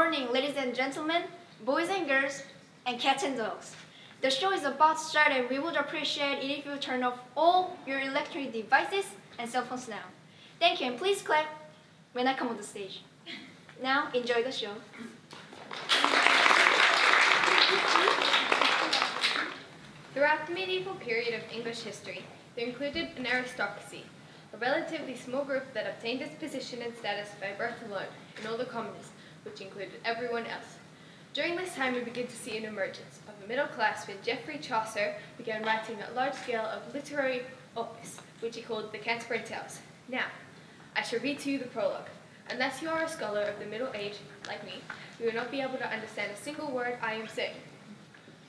morning, ladies and gentlemen, boys and girls, and cats and dogs. The show is about to start and we would appreciate it if you turn off all your electronic devices and cell phones now. Thank you and please clap when I come on the stage. Now, enjoy the show. Throughout the medieval period of English history, there included an aristocracy, a relatively small group that obtained its position and status by birth alone, and all the commoners, which included everyone else. During this time, we begin to see an emergence of a middle class when Geoffrey Chaucer began writing a large scale of literary opus, which he called the Canterbury Tales. Now, I shall read to you the prologue. Unless you are a scholar of the Middle Age, like me, you will not be able to understand a single word I am saying.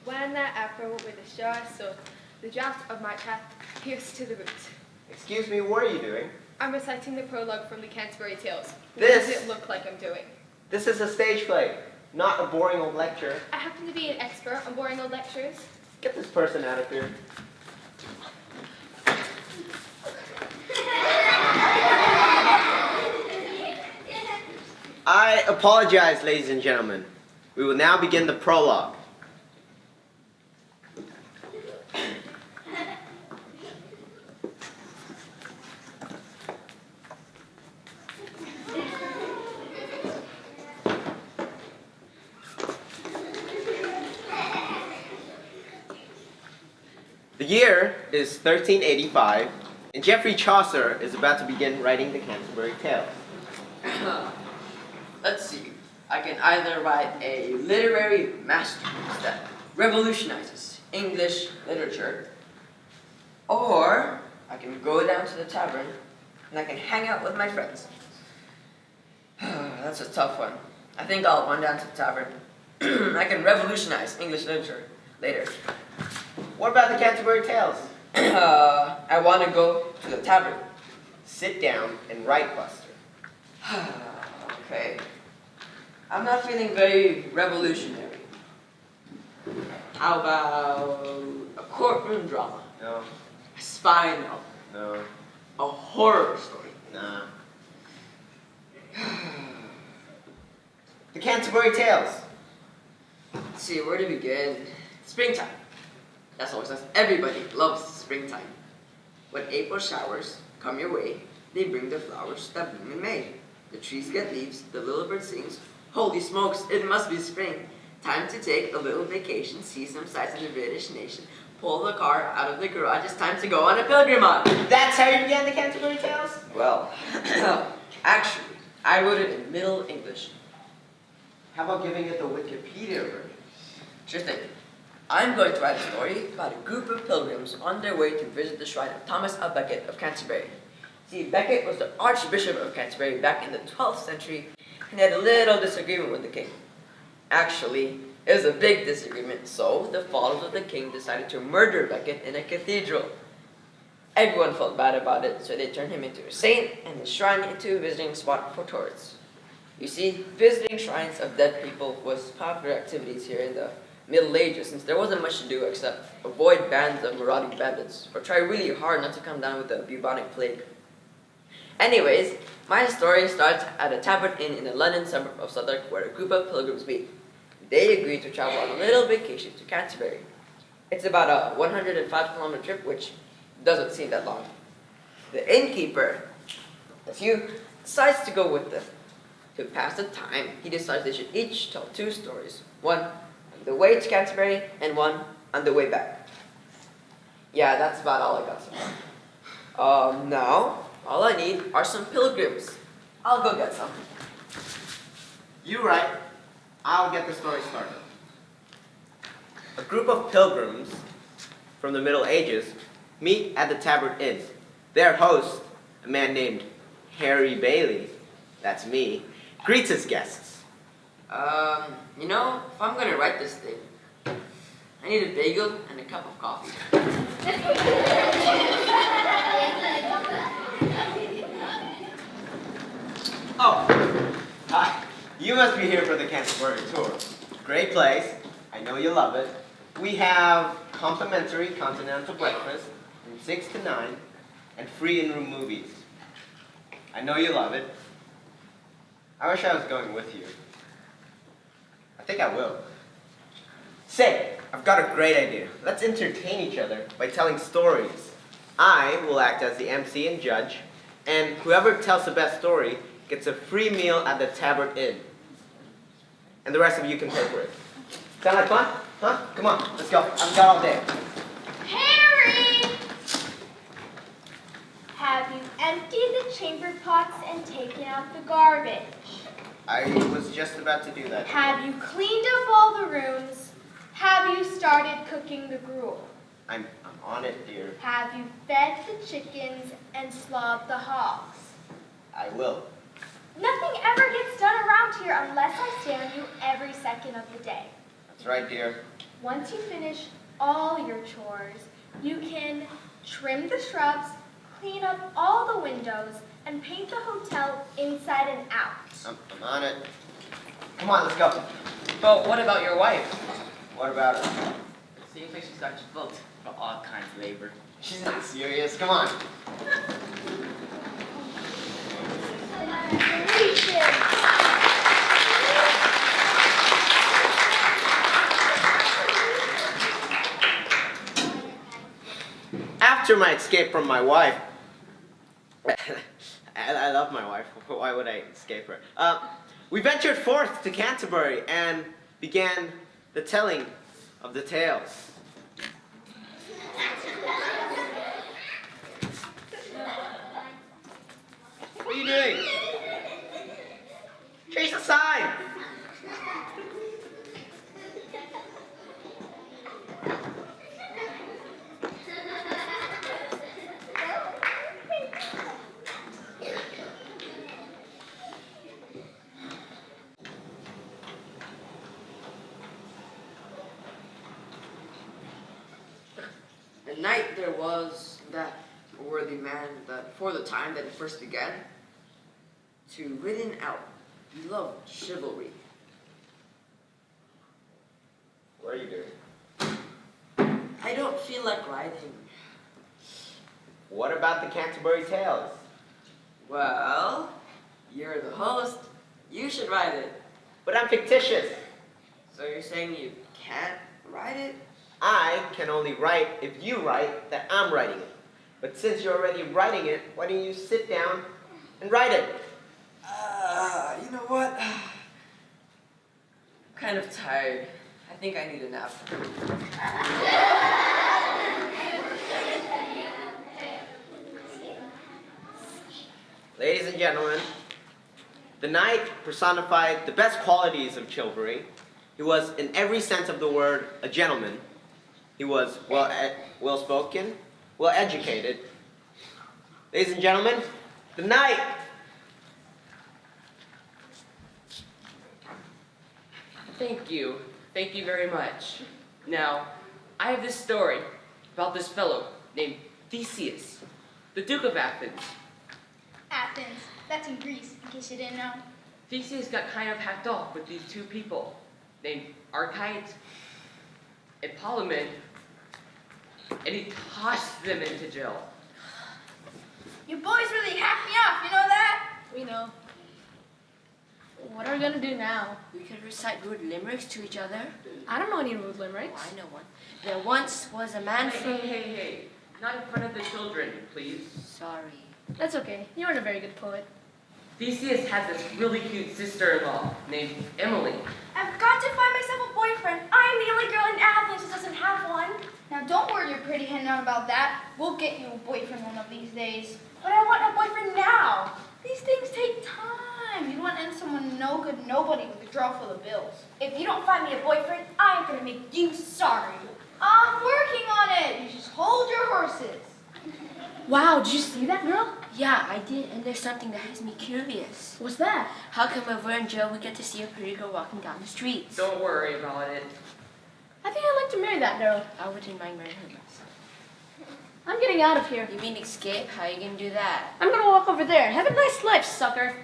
When that April with a sharp sword, the draft of my path pierced to the roots. Excuse me, what are you doing? I'm reciting the prologue from the Canterbury Tales. What This- does it look like I'm doing? This is a stage play, not a boring old lecture. I happen to be an expert on boring old lectures. Get this person out of here. I apologize, ladies and gentlemen. We will now begin the prologue. The year is 1385, and Geoffrey Chaucer is about to begin writing the Canterbury Tales. Let's see. I can either write a literary masterpiece that revolutionizes English literature, or I can go down to the tavern and I can hang out with my friends. That's a tough one. I think I'll run down to the tavern. I can revolutionize English literature later. What about the Canterbury Tales? I want to go to the tavern. Sit down and write, Buster. Okay. I'm not feeling very revolutionary. How about a courtroom drama? No. A spy novel? No. A horror story? Nah. The Canterbury Tales. Let's see, where to begin? Springtime. That's always nice. Everybody loves springtime. When April showers come your way, they bring the flowers that bloom in May. The trees get leaves, the little bird sings. Holy smokes, it must be spring. Time to take a little vacation, see some sights in the British nation, pull the car out of the garage. It's time to go on a pilgrimage. That's how you began the Canterbury Tales? Well, actually, I wrote it in Middle English. How about giving it the Wikipedia version? Sure thing. I'm going to write a story about a group of pilgrims on their way to visit the shrine of Thomas à Becket of Canterbury. See, Becket was the Archbishop of Canterbury back in the 12th century and had a little disagreement with the king. Actually, it was a big disagreement, so the followers of the king decided to murder Becket in a cathedral. Everyone felt bad about it, so they turned him into a saint and the shrine into a visiting spot for tourists. You see, visiting shrines of dead people was popular activities here in the Middle Ages, since there wasn't much to do except avoid bands of marauding bandits, or try really hard not to come down with the bubonic plague. Anyways, my story starts at a tavern inn in the London suburb of Southwark where a group of pilgrims meet. They agree to travel on a little vacation to Canterbury. It's about a 105-kilometer trip, which doesn't seem that long. The innkeeper, that's you, decides to go with them. To pass the time, he decides they should each tell 2 stories. One on the way to Canterbury and one on the way back. Yeah, that's about all I got so far. Now, all I need are some pilgrims. I'll go get some. You write. I'll get the story started. A group of pilgrims from the Middle Ages meet at the Tavern Inn. Their host, a man named Harry Bailey, that's me, greets his guests. You know, if I'm gonna write this thing, I need a bagel and a cup of coffee. Oh, hi. You must be here for the Canterbury tour. Great place. I know you love it. We have complimentary continental breakfast from 6 to 9 and free in-room movies. I know you love it. I wish I was going with you. I think I will. Say, I've got a great idea. Let's entertain each other by telling stories. I will act as the MC and judge, and whoever tells the best story gets a free meal at the Tabard Inn. And the rest of you can pay for it. Sound like fun? Huh? Come on, let's go. I've got all day. Harry! Have you emptied the chamber pots and taken out the garbage? I was just about to do that. Have you cleaned up all the rooms? Have you started cooking the gruel? I'm on it, dear. Have you fed the chickens and slaughtered the hogs? I will. Nothing ever gets done around here unless I stand you every second of the day. That's right, dear. Once you finish all your chores, you can trim the shrubs, clean up all the windows, and paint the hotel inside and out. I'm on it. Come on, let's go. But what about your wife? What about her? It seems like she's got you booked for all kinds of labor. She's not serious. Come on. After my escape from my wife, I love my wife. Why would I escape her? We ventured forth to Canterbury and began the telling of the tales. What are you doing? Chase aside! The night there was that worthy man that for the time that it first began to ridden out beloved chivalry. What are you doing? I don't feel like riding. What about the Canterbury Tales? Well, you're the host. You should ride it. But I'm fictitious. So you're saying you can't ride it? I can only write if you write that I'm writing it. But since you're already writing it, why don't you sit down and write it? You know what? I'm kind of tired. I think I need a nap. Ladies and gentlemen, the knight personified the best qualities of chivalry. He was, in every sense of the word, a gentleman. He was well-spoken, well-educated. Ladies and gentlemen, the knight. Thank you. Thank you very much. Now, I have this story about this fellow named Theseus, the Duke of Athens. Athens. That's in Greece, in case you didn't know. Theseus got kind of hacked off with these two people named Archite and Polemon, and he tossed them into jail. You boys really hacked me off, you know that? We know. What are we gonna do now? We could recite rude limericks to each other. I don't know any rude limericks. I know one. There once was a man from... Hey. Not in front of the children, please. Sorry. That's okay. You aren't a very good poet. Theseus had this really cute sister-in-law named Emily. I've got to find myself a boyfriend. I'm the only girl in Athens who doesn't have one. Now don't worry your pretty head on about that. We'll get you a boyfriend one of these days. But I want a boyfriend now. These things take time. You don't want to end someone no good nobody with a drawer full of bills. If you don't find me a boyfriend, I'm gonna make you sorry. I'm working on it. You just hold your horses. Wow, did you see that girl? Yeah, I did, and there's something that has me curious. What's that? How come when we're in jail we get to see a pretty girl walking down the streets? Don't worry about it. I think I'd like to marry that girl. I wouldn't mind marrying her myself. I'm getting out of here. You mean escape? How are you gonna do that? I'm gonna walk over there. Have a nice life, sucker.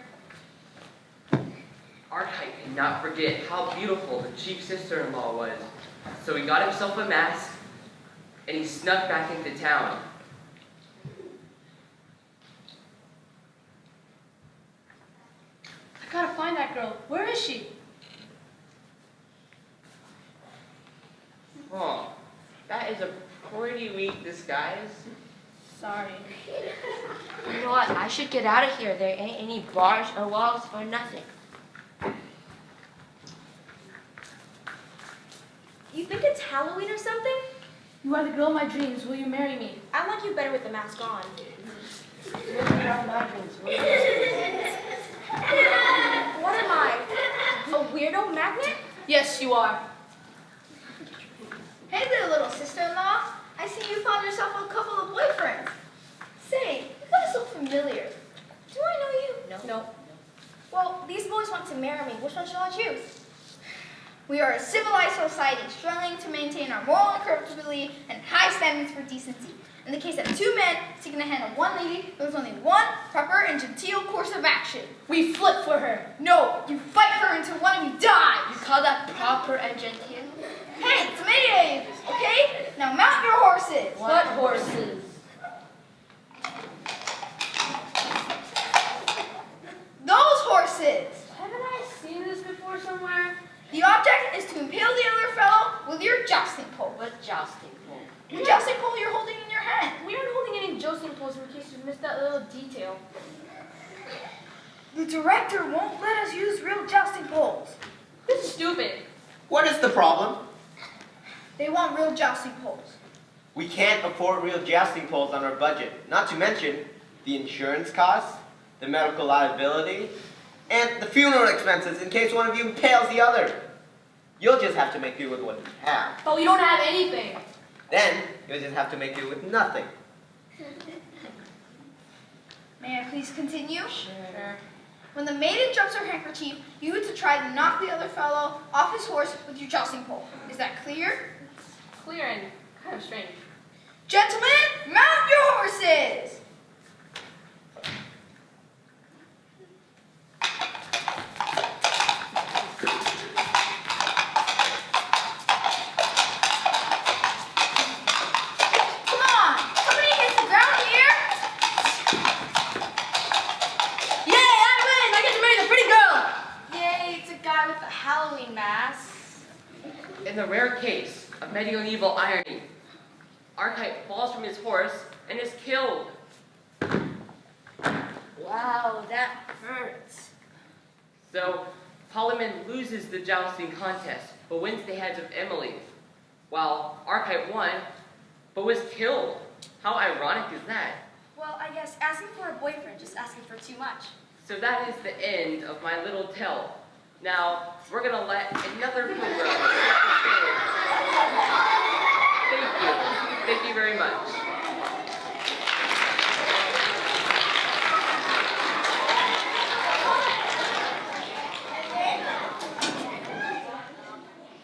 Archite could not forget how beautiful the chief sister-in-law was. So he got himself a mask, and he snuck back into town. I gotta find that girl. Where is she? Oh, that is a pretty weak disguise. Sorry. You know what? I should get out of here. There ain't any bars or walls or nothing. You think it's Halloween or something? You are the girl of my dreams. Will you marry me? I like you better with the mask on. What am I? A weirdo magnet? Yes, you are. Hey there, little sister-in-law. I see you found yourself a couple of boyfriends. Say, you guys look familiar. Do I know you? No. Well, these boys want to marry me. Which one shall I choose? We are a civilized society struggling to maintain our moral incorruptibility and high standards for decency. In the case of two men seeking the hand of one lady, there is only one proper and genteel course of action. We flip for her. No, you fight her until one of you dies. You call that proper and genteel? Hey, it's May, okay? Now mount your horses. What horses? Those horses. Haven't I seen this before somewhere? The object is to impale the other fellow with your jousting pole. What jousting pole? The jousting pole you're holding in your hand. We aren't holding any jousting poles in case you missed that little detail. The director won't let us use real jousting poles. This is stupid. What is the problem? They want real jousting poles. We can't afford real jousting poles on our budget, not to mention the insurance costs, the medical liability, and the funeral expenses in case one of you impales the other. You'll just have to make do with what you have. But we don't have anything. Then, you'll just have to make do with nothing. May I please continue? Sure. When the maiden drops her handkerchief, you are to try to knock the other fellow off his horse with your jousting pole. Is that clear? Clear and kind of strange. Gentlemen, mount your horses! Come on, somebody hits the ground here. Yay, I win! I get to marry the pretty girl! Yay, it's a guy with a Halloween mask. In the rare case of medieval irony, Archite falls from his horse and is killed. Wow, that hurts. So, Parliament loses the jousting contest, but wins the heads of Emily, while Archite won, but was killed. How ironic is that? Well, I guess asking for a boyfriend, just asking for too much. So that is the end of my little tale. Now, we're gonna let another pilgrim take the stage. Thank you. Thank you very much.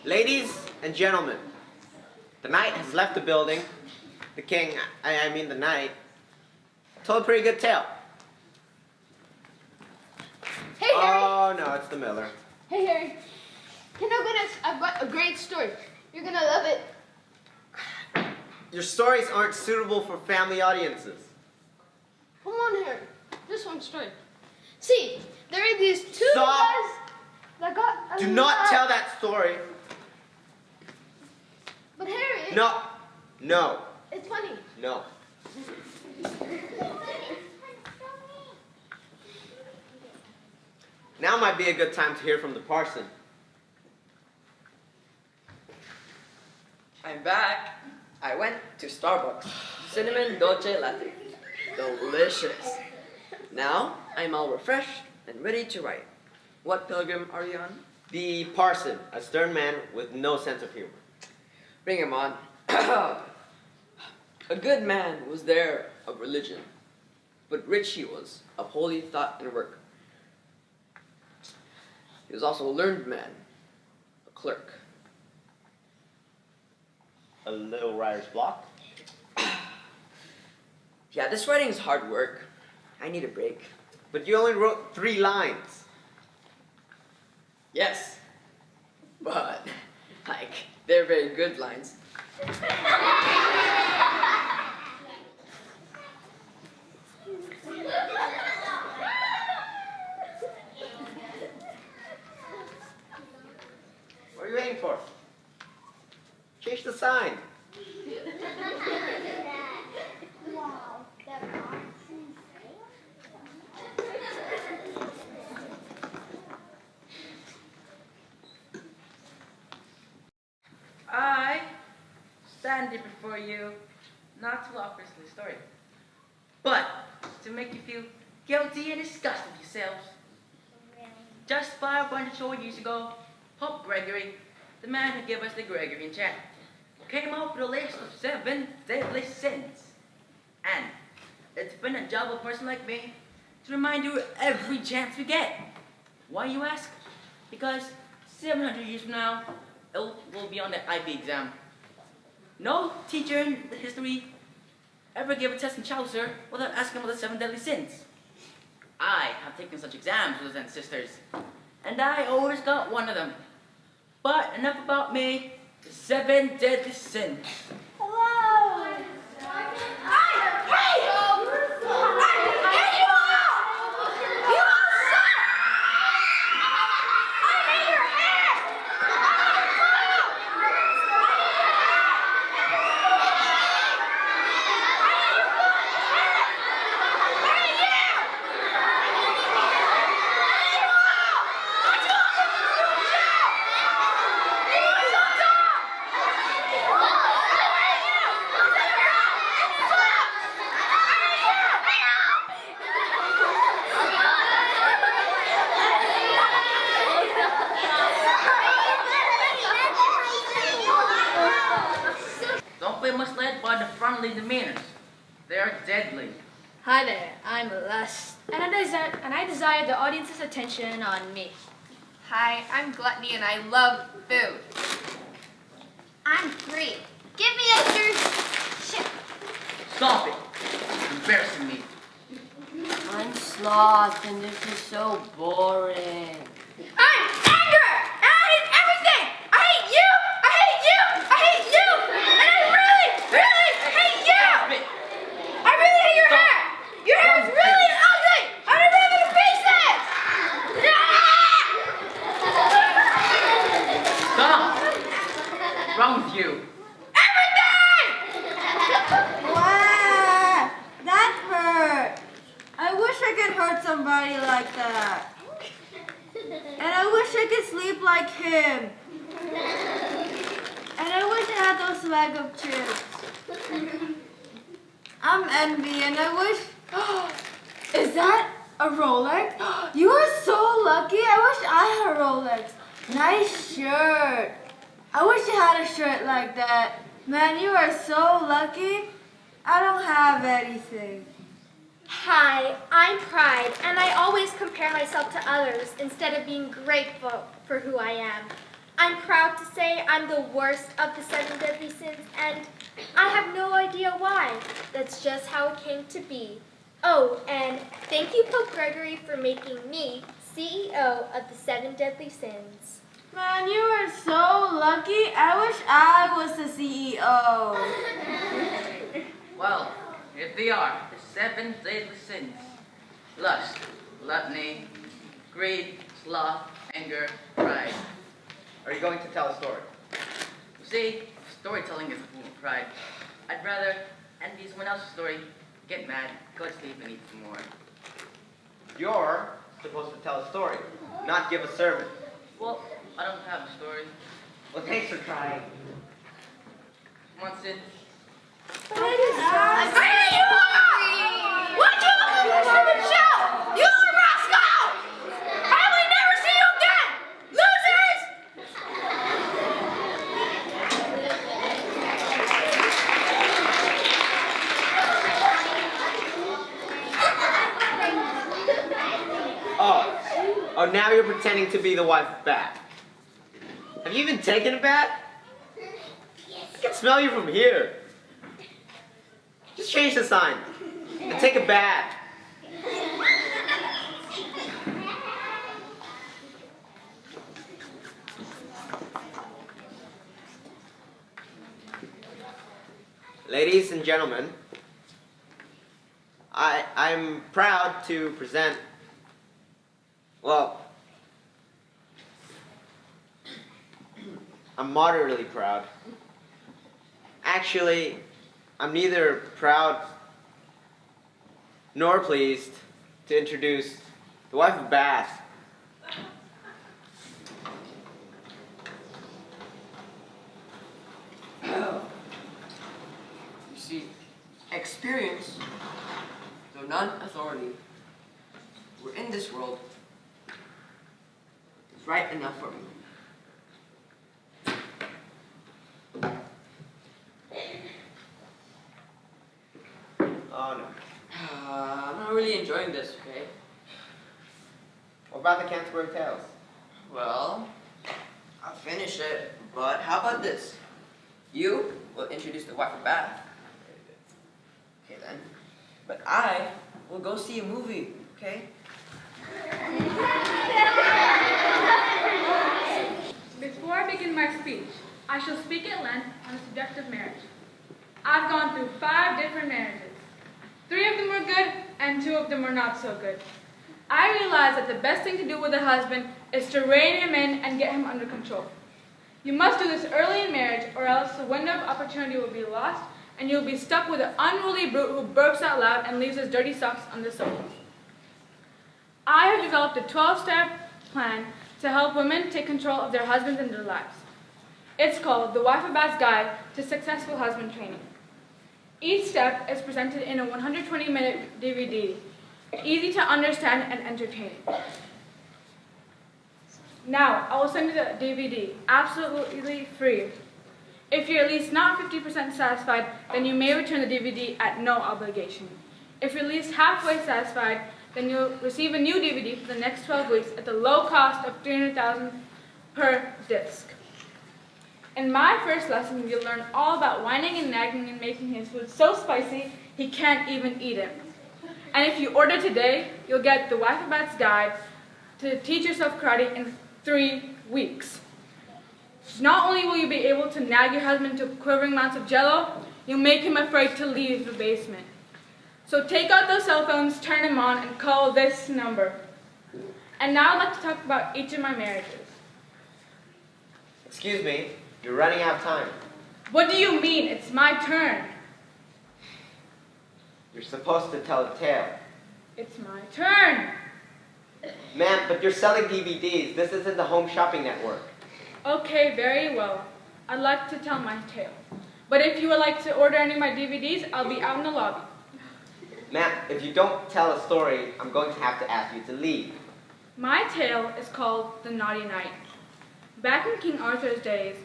Ladies and gentlemen, the knight has left the building. The king, I mean the knight, told a pretty good tale. Hey, Harry! Oh no, it's the miller. Hey, Harry. I've got a great story. You're gonna love it. Your stories aren't suitable for family audiences. Come on, Harry. This one's story. See, there are these two Stop. guys that got... Do not tell that story. But Harry... No, It's funny. no. Now might be a good time to hear from the parson. I'm back. I went to Starbucks. Cinnamon dolce latte. Delicious. Now, I'm all refreshed and ready to write. What pilgrim are you on? The parson, a stern man with no sense of humor. Bring him on. A good man was there of religion, but rich he was of holy thought and work. He was also a learned man, a clerk. A little writer's block. Yeah, this writing is hard work. I need a break. But you only wrote 3 lines. Yes, but, they're very good lines. What are you waiting for? Change the not to offer this story, but to make you feel guilty and disgusted with yourselves. Just 500 short years ago, Pope Gregory, the man who gave us the Gregorian chant, came up with a list of 7 deadly sins. And it's been a job of a person like me to remind you every chance we get. Why, you ask? Because 700 years from now, it will be on the IB exam. No teacher in the history ever gave a test in Chaucer without asking about the 7 deadly sins. I have taken such exams, brothers and sisters, and I always got one of them. But enough about me, the 7 deadly sins. Hello! Hey! Hey, you all! You all suck! I hate your hair! Don't be misled by the friendly demeanors. They are deadly. Hi there, I'm Lust, and I desire the audience's attention on me. Hi, I'm Gluttony and I love food. I'm free. Give me extra shit. Stop it. You're embarrassing me. I'm Sloth, and this is so boring. I'm anger! And I hate everything! I hate you! I hate you! I hate you! And I really, really hate you! Stop it. I really hate your hair! Your hair is really ugly! I'm gonna rip it to pieces! Stop. What's wrong with you? Everything! Wow, that hurt. I wish I could hurt somebody like that. And I wish I could sleep like him. And I wish I had those swag of chips. I'm envy and I wish... Is that a Rolex? You are so lucky. I wish I had a Rolex. Nice shirt. I wish I had a shirt like that. Man, you are so lucky. I don't have anything. Hi, I'm Pride, and I always compare myself to others instead of being grateful for who I am. I'm proud to say I'm the worst of the 7 deadly sins, and I have no idea why. That's just how it came to be. Oh, and thank you, Pope Gregory, for making me CEO of the 7 deadly sins. Man, you are so lucky. I wish I was the CEO. Well, here they are, the 7 deadly sins. Lust, gluttony, greed, sloth, anger, pride. Are you going to tell a story? You see, storytelling is a form of pride. I'd rather envy someone else's story, get mad, go to sleep, and eat some more. You're supposed to tell a story, not give a sermon. Well, I don't have a story. Well, thanks for trying. Come on, Sid. I hate you all! Why'd you look at this stupid show? You little rascal! I will never see you again! Losers! Oh, now you're pretending to be the wife of Bat. Have you even taken a bath? I can smell you from here. Just change the sign and take a bath. Ladies and gentlemen, I'm proud to present, well, I'm moderately proud. Actually, I'm neither proud nor pleased to introduce the wife of Bath. You see, Experience, though none authority, we're in this world, is right enough for me. Oh no. I'm not really enjoying this, okay? What about the Canterbury Tales? Well, I'll finish it, but how about this? You will introduce the wife of bath. Okay then. But I will go see a movie, okay? Before I begin my speech, I shall speak at length on the subject of marriage. I've gone through 5 different marriages. 3 of them were good, and 2 of them were not so good. I realized that the best thing to do with a husband is to rein him in and get him under control. You must do this early in marriage, or else the window of opportunity will be lost, and you'll be stuck with an unruly brute who burps out loud and leaves his dirty socks on the sofa. I have developed a 12-step plan to help women take control of their husbands and their lives. It's called The Wife of Bath's Guide to Successful Husband Training. Each step is presented in a 120-minute DVD, easy to understand and entertaining. Now, I will send you the DVD, absolutely free. If you're at least not 50% satisfied, then you may return the DVD at no obligation. If you're at least halfway satisfied, then you'll receive a new DVD for the next 12 weeks at the low cost of $300,000 per disc. In my first lesson, you'll learn all about whining and nagging and making his food so spicy he can't even eat it. And if you order today, you'll get The Wife of Bath's Guide to teach yourself karate in 3 weeks. Not only will you be able to nag your husband to quivering amounts of jello, you'll make him afraid to leave the basement. So take out those cell phones, turn them on, and call this number. And now I'd like to talk about each of my marriages. Excuse me, you're running out of time. What do you mean? It's my turn. You're supposed to tell a tale. It's my turn. Ma'am, but you're selling DVDs. This isn't the Home Shopping Network. Okay, very well. I'd like to tell my tale. But if you would like to order any of my DVDs, I'll be out in the lobby. Ma'am, if you don't tell a story, I'm going to have to ask you to leave. My tale is called The Naughty Knight. Back in King Arthur's days,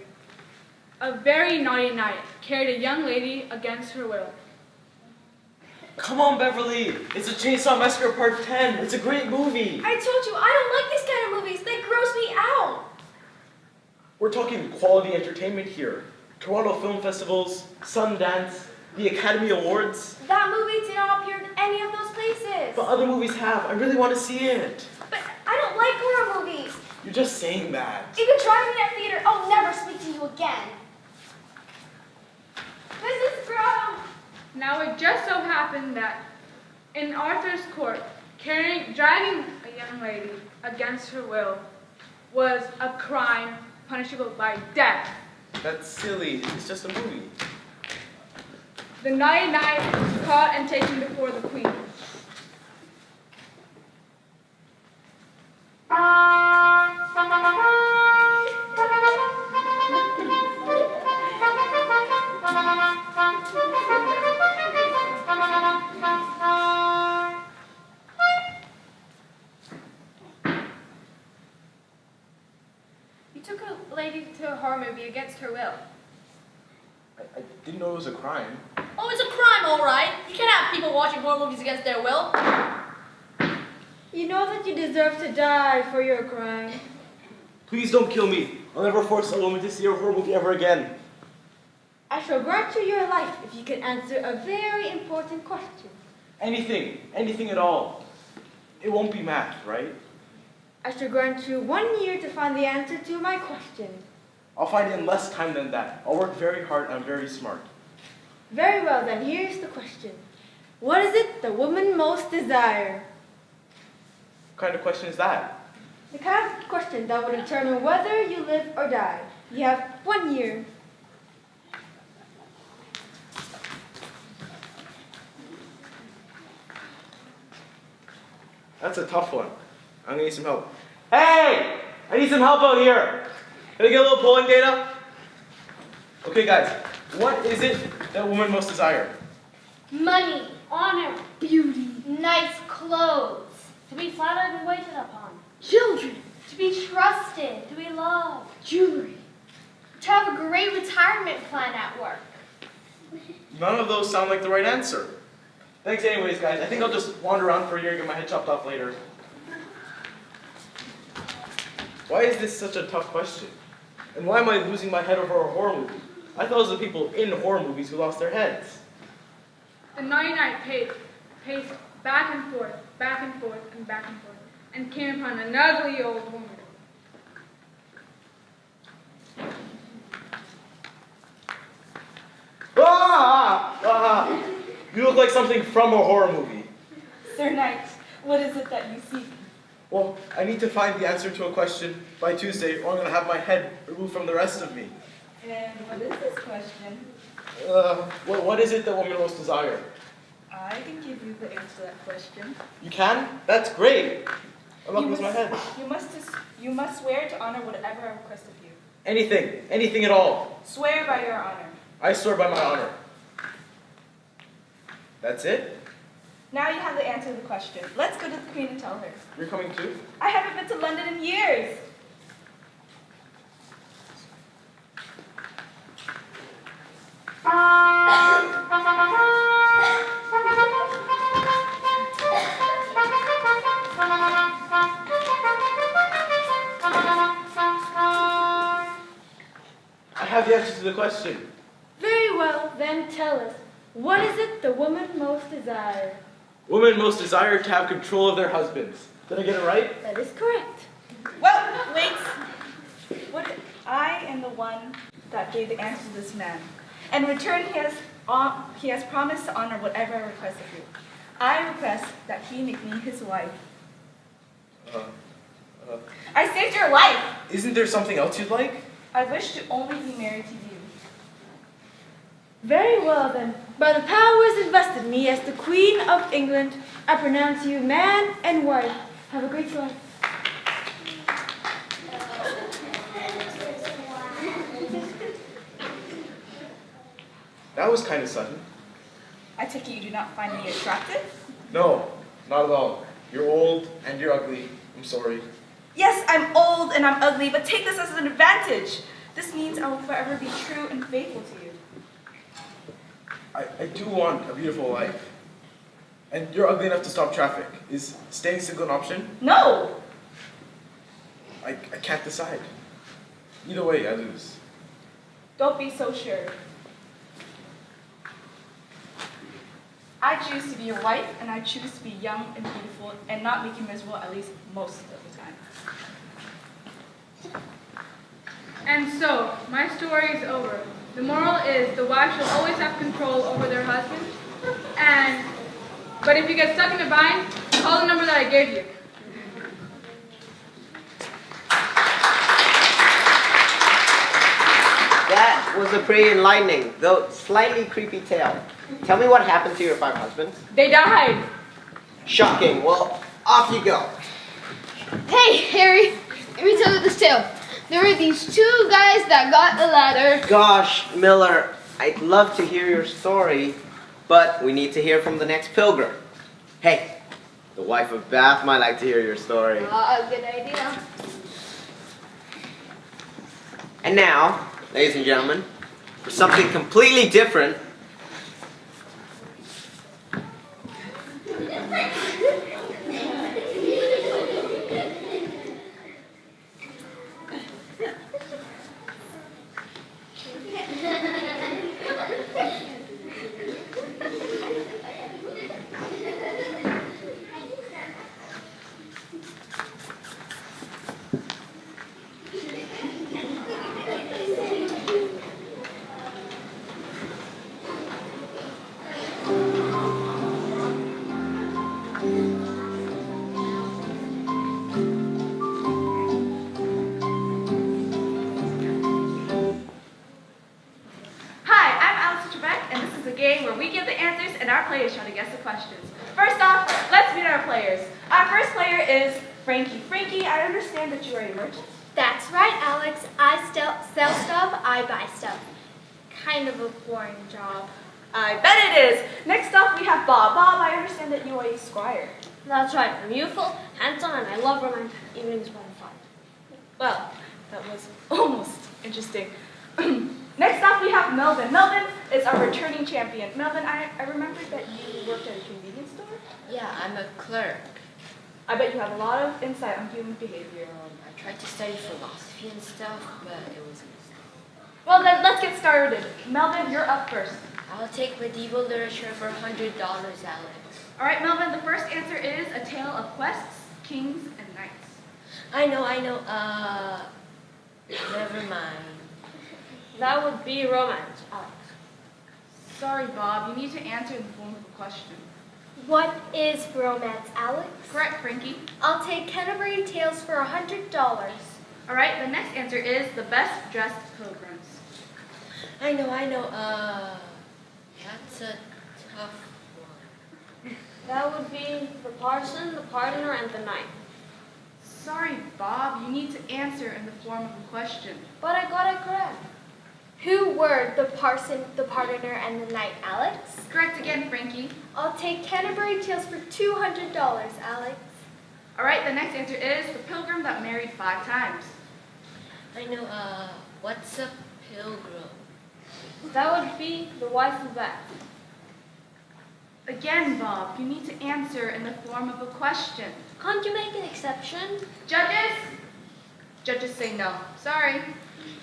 a very naughty knight carried a young lady against her will. Come on, Beverly. It's a Chainsaw Massacre Part 10. It's a great movie. I told you, I don't like these kind of movies. They gross me out. We're talking quality entertainment here. Toronto Film Festivals, Sundance, the Academy Awards. That movie did not appear in any of those places. But other movies have. I really want to see it. But I don't like horror movies. You're just saying that. If you try me in that theater, I'll never speak to you again. Mrs. Brown! Now it just so happened that in Arthur's court, dragging a young lady against her will was a crime punishable by death. That's silly. It's just a movie. The naughty knight was caught and taken before the queen. You took a lady to a horror movie against her will. I didn't know it was a crime. Oh, it's a crime, all right. You can't have people watching horror movies against their will. You know that you deserve to die for your crime. Please don't kill me. I'll never force a woman to see a horror movie ever again. I shall grant you your life if you can answer a very important question. Anything at all. It won't be math, right? I shall grant you 1 year to find the answer to my question. I'll find it in less time than that. I'll work very hard and I'm very smart. Very well then, here's the question. What is it the woman most desire? What kind of question is that? The kind of question that will determine whether you live or die. You have 1 year. That's a tough one. I'm gonna need some help. Hey! I need some help out here! Can I get a little polling data? Okay guys, what is it that women most desire? Money. Honor. Beauty. Nice clothes. To be flattered and waited upon. Children. To be trusted. To be loved. Jewelry. To have a great retirement plan at work. None of those sound like the right answer. Thanks anyways, guys. I think I'll just wander around for a year and get my head chopped off later. Why is this such a tough question? And why am I losing my head over a horror movie? I thought it was the people in horror movies who lost their heads. The naughty knight paced back and forth, back and forth, and back and forth, and came upon an ugly old woman. You look like something from a horror movie. Sir Knight, what is it that you seek? Well, I need to find the answer to a question by Tuesday, or I'm going to have my head removed from the rest of me. And what is this question? What is it that women most desire? I can give you the answer to that question. You can? That's great. I'm not going to lose my head. You must swear to honor whatever I request of you. Anything at all. Swear by your honor. I swear by my honor. That's it? Now you have the answer to the question. Let's go to the Queen and tell her. You're coming too? I haven't been to London in years. I have the answer to the question. Very well, then tell us. What is it the woman most desires? Women most desire to have control of their husbands. Did I get it right? That is correct. Well, wait. I am the one that gave the answer to this man. In return, he has promised to honor whatever I request of you. I request that he make me his wife. I saved your life. Isn't there something else you'd like? I wish to only be married to you. Very well then. By the powers invested in me as the Queen of England, I pronounce you man and wife. Have a great life. That was kind of sudden. I take it you do not find me attractive? No, not at all. You're old and you're ugly. I'm sorry. Yes, I'm old and I'm ugly, but take this as an advantage. This means I will forever be true and faithful to you. I do want a beautiful life. And you're ugly enough to stop traffic. Is staying single an option? No! I can't decide. Either way, I lose. Don't be so sure. I choose to be your wife, and I choose to be young and beautiful and not make you miserable at least most of the time. And so, my story is over. The moral is the wife should always have control over their husband. But if you get stuck in a bind, call the number that I gave you. That was a pretty enlightening, though slightly creepy tale. Tell me what happened to your 5 husbands. They died. Shocking. Well, off you go. Hey, Harry, let me tell you this tale. There were these 2 guys that got a ladder. Gosh, Miller, I'd love to hear your story, but we need to hear from the next pilgrim. Hey, the wife of Bath might like to hear your story. Good idea. And now, ladies and gentlemen, for something completely different, and our players try to guess the questions. First off, let's meet our players. Our first player is Frankie. Frankie, I understand that you are a merchant. That's right, Alex. I sell stuff, I buy stuff. Kind of a boring job. I bet it is. Next up, we have Bob. Bob, I understand that you are a squire. That's right. I'm youthful, handsome, and I love romantic evenings by the fire. Well, that was almost interesting. Next up, we have Melvin. Melvin is our returning champion. Melvin, I remember that you worked at a convenience store. Yeah, I'm a clerk. I bet you have a lot of insight on human behavior. I tried to study philosophy and stuff, but it was a mistake. Well, then let's get started. Melvin, you're up first. I'll take medieval literature for $100, Alex. All right, Melvin, the first answer is A Tale of Quests, Kings, and Knights. I know. Never mind. That would be romance, Alex. Sorry, Bob, you need to answer in the form of a question. What is romance, Alex? Correct, Frankie. I'll take Canterbury Tales for $100. All right, the next answer is The Best Dressed Pilgrims. I know. That's a tough one. That would be the parson, the pardoner, and the knight. Sorry, Bob, you need to answer in the form of a question. But I got it correct. Who were the parson, the pardoner, and the knight, Alex? Correct again, Frankie. I'll take Canterbury Tales for $200, Alex. All right, the next answer is The Pilgrim That Married 5 Times. I know, what's a pilgrim? That would be the wife of Bath. Again, Bob, you need to answer in the form of a question. Can't you make an exception? Judges? Judges say no. Sorry.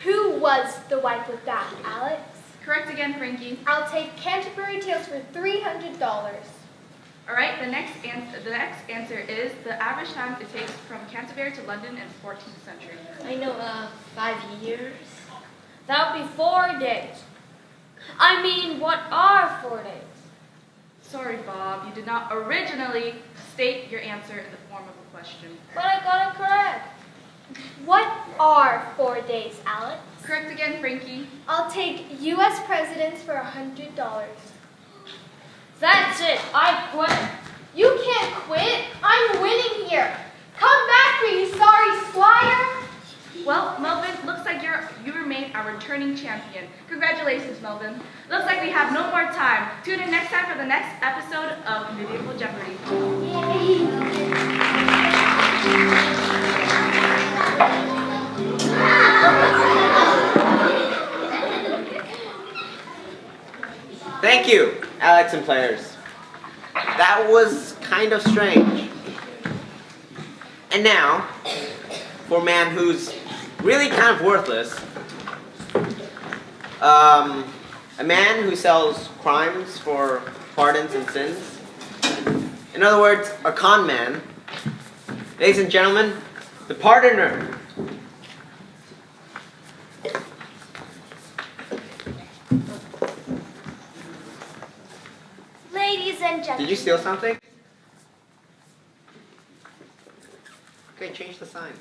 Who was the wife of Bath, Alex? Correct again, Frankie. I'll take Canterbury Tales for $300. All right, the next answer is the average time it takes from Canterbury to London in the 14th century. I know, 5 years. That would be 4 days. I mean, what are 4 days? Sorry, Bob, you did not originally state your answer in the form of a question. But I got it correct. What are 4 days, Alex? Correct again, Frankie. I'll take U.S. presidents for $100. That's it. I quit. You can't quit. I'm winning here. Come back for you sorry squire. Well, Melvin, looks like you remain our returning champion. Congratulations, Melvin. Looks like we have no more time. Tune in next time for the next episode of Medieval Jeopardy. Thank you, Alex and players. That was kind of strange. And now, for a man who's really kind of worthless, a man who sells crimes for pardons and sins. In other words, a con man. Ladies and gentlemen, the pardoner. Ladies and gentlemen. Did you steal something? Okay, change the sign.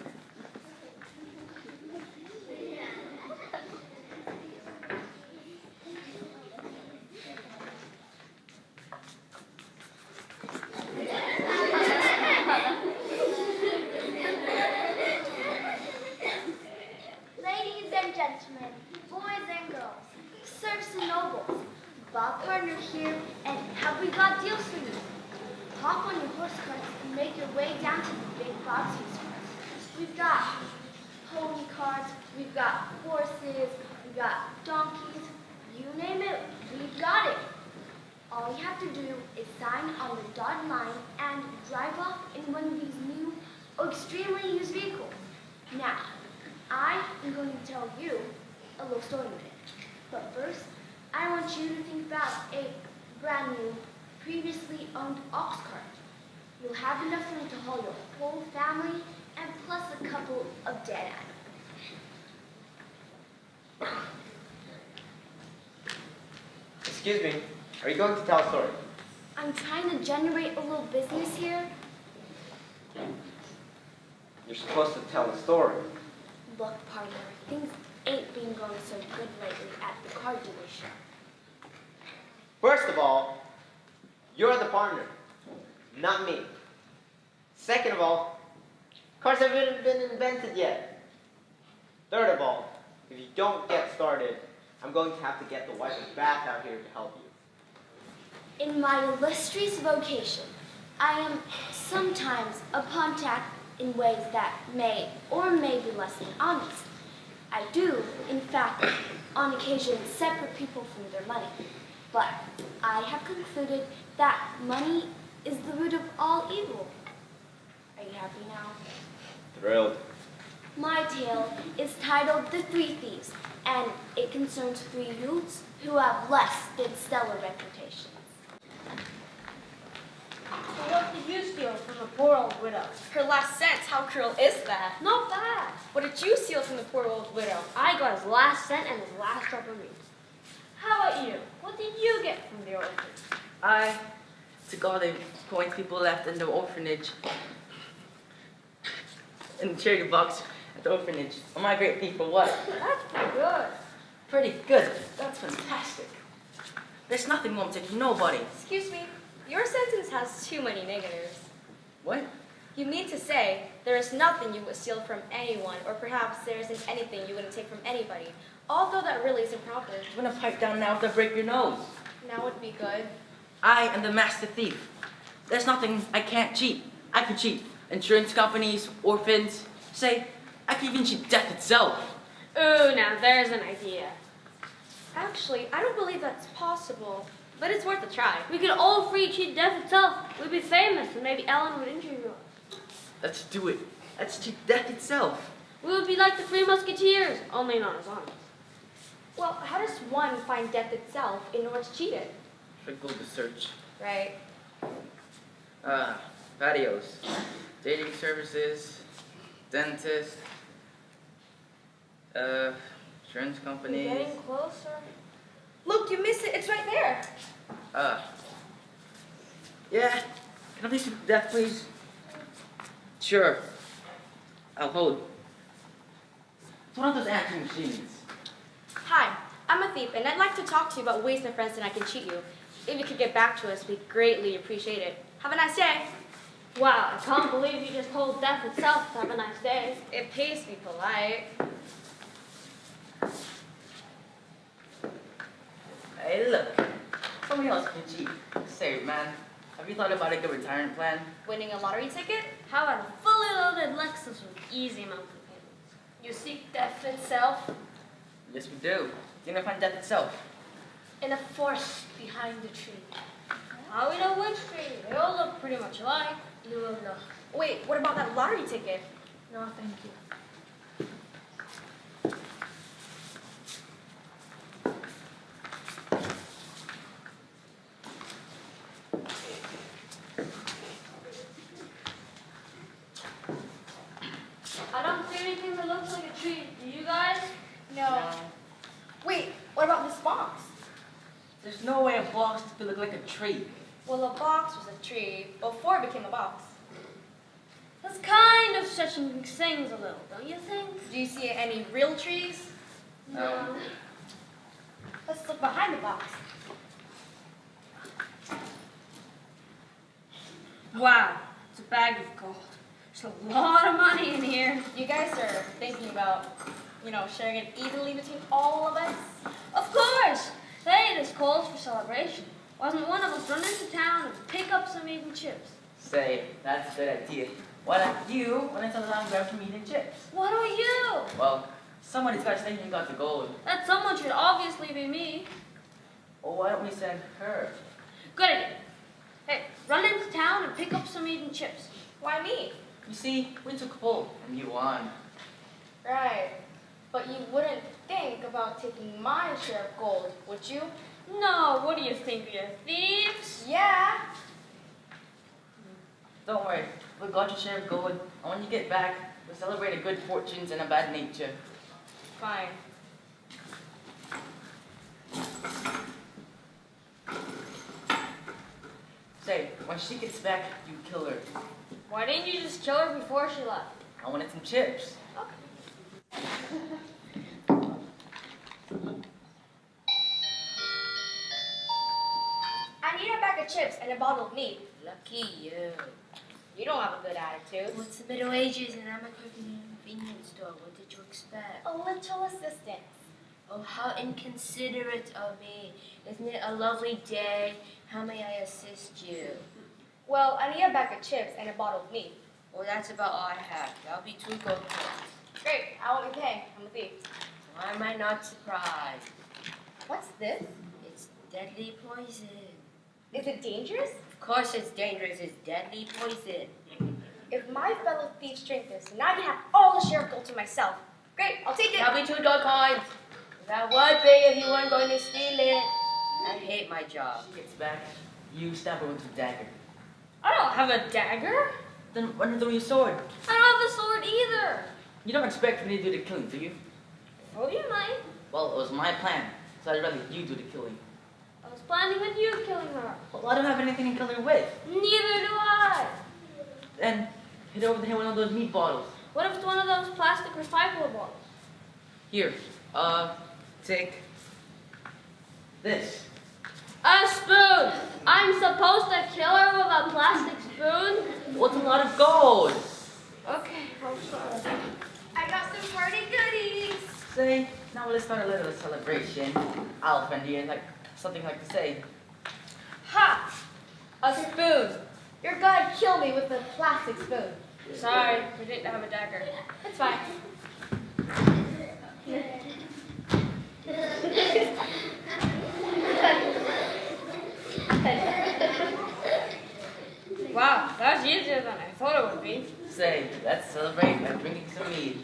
Ladies and gentlemen, boys and girls, serfs and nobles, Bob Partner here, and have we got deals for you? Hop on your horse carts and make your way down to the big box first. We've got pony carts, we've got horses, we've got donkeys, you name it, we've got it. All you have to do is sign on the dotted line and drive off in one of these new or extremely used vehicles. Now, I am going to tell you a little story with it. But first, I want you to think about a brand new, previously owned ox cart. You'll have enough room to haul your whole family and plus a couple of dead animals. Excuse me, are you going to tell a story? I'm trying to generate a little business here. You're supposed to tell a story. Look, partner, things ain't been going so good lately at the car dealership. First of all, you're the partner, not me. Second of all, cars haven't been invented yet. Third of all, if you don't get started, I'm going to have to get the wife of Bath out here to help you. In my illustrious vocation, I am sometimes a pontiac in ways that may or may be less than honest. I do, in fact, on occasion separate people from their money. But I have concluded that money is the root of all evil. Are you happy now? Thrilled. My tale is titled The Three Thieves, and it concerns three youths who have less than stellar reputations. So what did you steal from the poor old widow? Her last cent, how cruel is that? Not bad. What did you steal from the poor old widow? I got his last cent and his last drop of meat. How about you? What did you get from the orphanage? I took all the coins people left in the orphanage, in the charity box at the orphanage. Oh, my great people, what? That's pretty good. Pretty good. That's fantastic. There's nothing wrong with taking nobody. Excuse me, your sentence has too many negatives. What? You mean to say there is nothing you would steal from anyone, or perhaps there isn't anything you wouldn't take from anybody, although that really isn't proper. I'm gonna pipe down now if I break your nose. Now would be good. I am the master thief. There's nothing I can't cheat. I can cheat insurance companies, orphans. Say, I can even cheat death itself. Ooh, now there's an idea. Actually, I don't believe that's possible, but it's worth a try. We could all free cheat death itself. We'd be famous, and maybe Ellen would interview us. Let's do it. Let's cheat death itself. We would be like the Three Musketeers, only not as honest. Well, how does one find death itself in order to cheat it? Should go to search. Right. Patios, dating services, dentist, insurance We're companies. getting closer. Look, you missed it. It's right there. Yeah. Can I please cheat death, please? Sure. I'll hold. It's one of those answering machines. Hi, I'm a thief, and I'd like to talk to you about ways my friends and I can cheat you. If you could get back to us, we'd greatly appreciate it. Have a nice day. Wow, I can't believe you just told death itself to have a nice day. It pays to be polite. Hey, look. Somebody else can cheat. Say, man, have you thought about a good retirement plan? Winning a lottery ticket? How about a fully loaded Lexus with easy monthly payments? You seek death itself Yes, we do. You're gonna find death itself. in a forest behind the tree. How we know which tree? They all look pretty much alike. You will know. Wait, what about that lottery ticket? No, thank you. I don't see anything that looks like a tree. Do you guys? No. Wait, what about this box? There's no way a box could look like a tree. Well, a box was a tree before it became a box. That's kind of stretching things a little, don't you think? Do you see any real trees? No. Let's look behind the box. Wow, it's a bag of gold. There's a lot of money in here. You guys are thinking about, sharing it evenly between all of us? Of course! Hey, this calls for celebration. Wasn't one of us run into town and pick up some meat and chips? Say, that's a good idea. Why don't you run into town and grab some meat and chips? Why don't you? Well, somebody's got to say you got the gold. That someone should obviously be me. Well, why don't we send her? Good idea. Hey, run into town and pick up some meat and chips. Why me? You see, we took hold and you won. Right. But you wouldn't think about taking my share of gold, would you? No, what do you think? We are thieves? Yeah. Don't worry, we got your share of gold, and when you get back, we'll celebrate a good fortunes and a bad nature. Fine. Say, when she gets back, you kill her. Why didn't you just kill her before she left? I wanted some chips. I need a bag of chips and a bottle of meat. Lucky you. You don't have a good attitude. What's the Middle Ages and I'm working in a convenience store? What did you expect? A little assistance. Oh, how inconsiderate of me. Isn't it a lovely day? How may I assist you? Well, I need a bag of chips and a bottle of meat. Well, that's about all I have. That'll be 2 gold coins. Great, I won't be paying. I'm a thief. Why am I not surprised? What's this? It's deadly poison. Is it dangerous? Of course it's dangerous. It's deadly poison. If my fellow thieves drink this, then I can have all the share of gold to myself. Great, I'll take it. That'll be 2 gold coins. That would be if you weren't going to steal it. I hate my job. She gets back. You stab her with a dagger. I don't have a dagger. Then run through your sword. I don't have a sword either. You don't expect me to do the killing, do you? Oh, you might. Well, it was my plan, so I'd rather you do the killing. I was planning on you killing her. Well, I don't have anything to kill her with. Neither do I. Then hit her over the head with one of those meat bottles. What if it's one of those plastic recyclable bottles? Here, take this. A spoon! I'm supposed to kill her with a plastic spoon? What's a lot of gold? Okay, I'll try. I got some party goodies. Say, now let's start a little celebration. I'll offend you and something like to say. Ha! A spoon. You're gonna kill me with a plastic spoon. Sorry, I didn't have a dagger. It's fine. Wow, that was easier than I thought it would be. Say, let's celebrate by drinking some mead.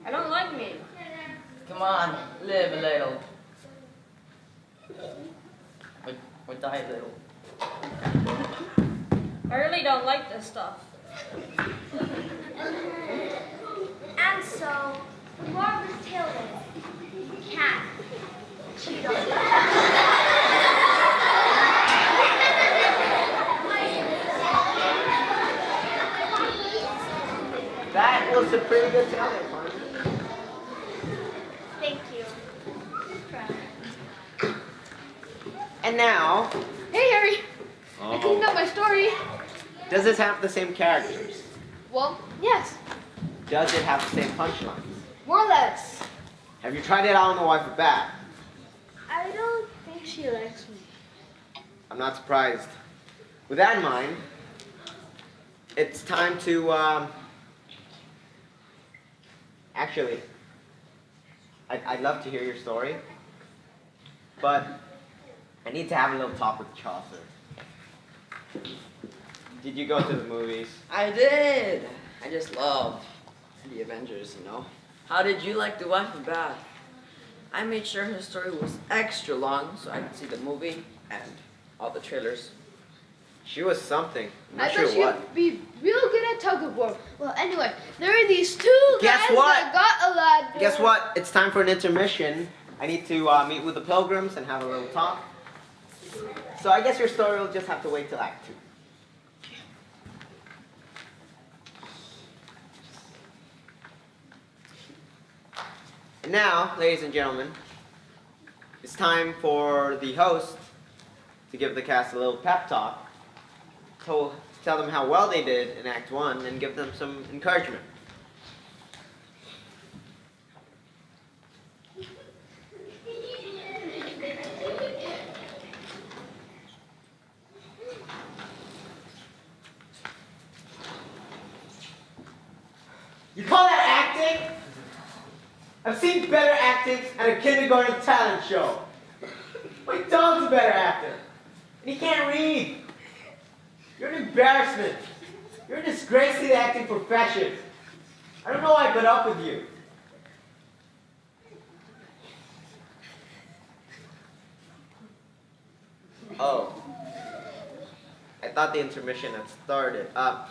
I don't like meat. Come on, live a little. Or die a little. I really don't like this stuff. And so, the marvelous tale is, cat, cheat on That was a pretty good tale there, Marty. Thank you. And now, Hey, Harry. I cleaned up my story. does this have the same characters? Well, yes. Does it have the same punchlines? More or less. Have you tried it out on the wife or back? I don't think she likes me. I'm not surprised. With that in mind, it's time to, actually, I'd love to hear your story, but I need to have a little talk with Chaucer. Did you go to the movies? I did. I just loved the Avengers, you know. How did you like The Wife of Bath? I made sure her story was extra long so I could see the movie and all the trailers. She was something. I'm I not sure thought she'd what. be real good at tug of war. Well, anyway, there are these 2 Guess guys what? that got a lot. Guess what? It's time for an intermission. I need to meet with the Pilgrims and have a little talk. So I guess your story will just have to wait till Act 2. And now, ladies and gentlemen, it's time for the host to give the cast a little pep talk, to tell them how well they did in Act 1 and give them some encouragement. You call that acting? I've seen better acting at a kindergarten talent show. My dog's a better actor. And he can't read. You're an embarrassment. You're a disgrace to the acting profession. I don't know why I put up with you. Oh. I thought the intermission had started. That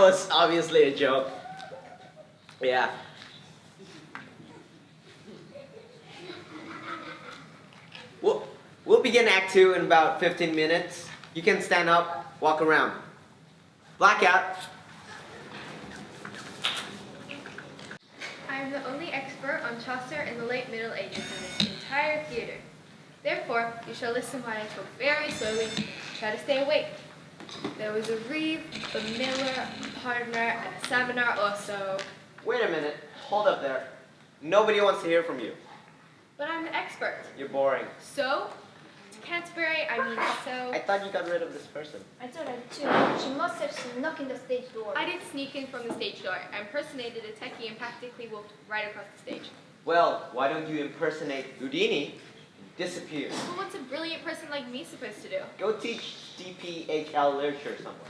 was obviously a joke. Yeah. We'll begin Act 2 in about 15 minutes. You can stand up, walk around. Blackout. I am the only expert on Chaucer in the late Middle Ages in this entire theater. Therefore, you shall listen while I talk very slowly. Try to stay awake. There was a reeve, a miller, a partner, and a salmoner also. Wait a minute. Hold up there. Nobody wants to hear from you. But I'm the expert. You're boring. So? To Canterbury, I mean so. I thought you got rid of this person. I thought I too. She must have snuck in the stage door. I didn't sneak in from the stage door. I impersonated a techie and practically walked right across the stage. Well, why don't you impersonate Houdini and disappear? But what's a brilliant person like me supposed to do? Go teach DPHL literature somewhere.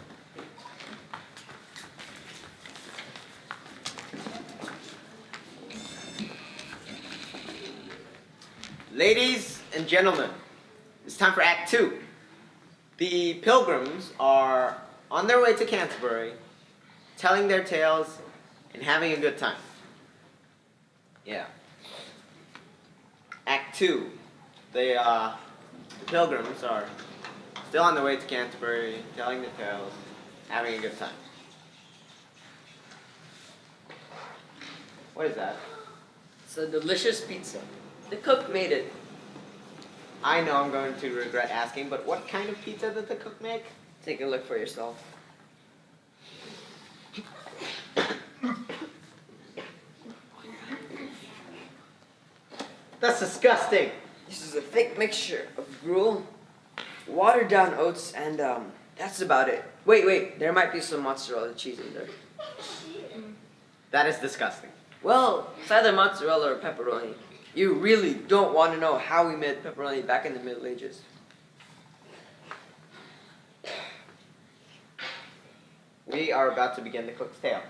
Ladies and gentlemen, it's time for Act 2. The Pilgrims are on their way to Canterbury, telling their tales and having a good time. Yeah. Act 2. The Pilgrims are still on their way to Canterbury, telling their tales, having a good time. What is that? It's a delicious pizza. The cook made it. I know I'm going to regret asking, but what kind of pizza did the cook make? Take a look for yourself. That's disgusting. This is a thick mixture of gruel, watered down oats, and that's about it. Wait, there might be some mozzarella cheese in there. That is disgusting. Well, it's either mozzarella or pepperoni. You really don't want to know how we made pepperoni back in the Middle Ages. We are about to begin the cook's tale.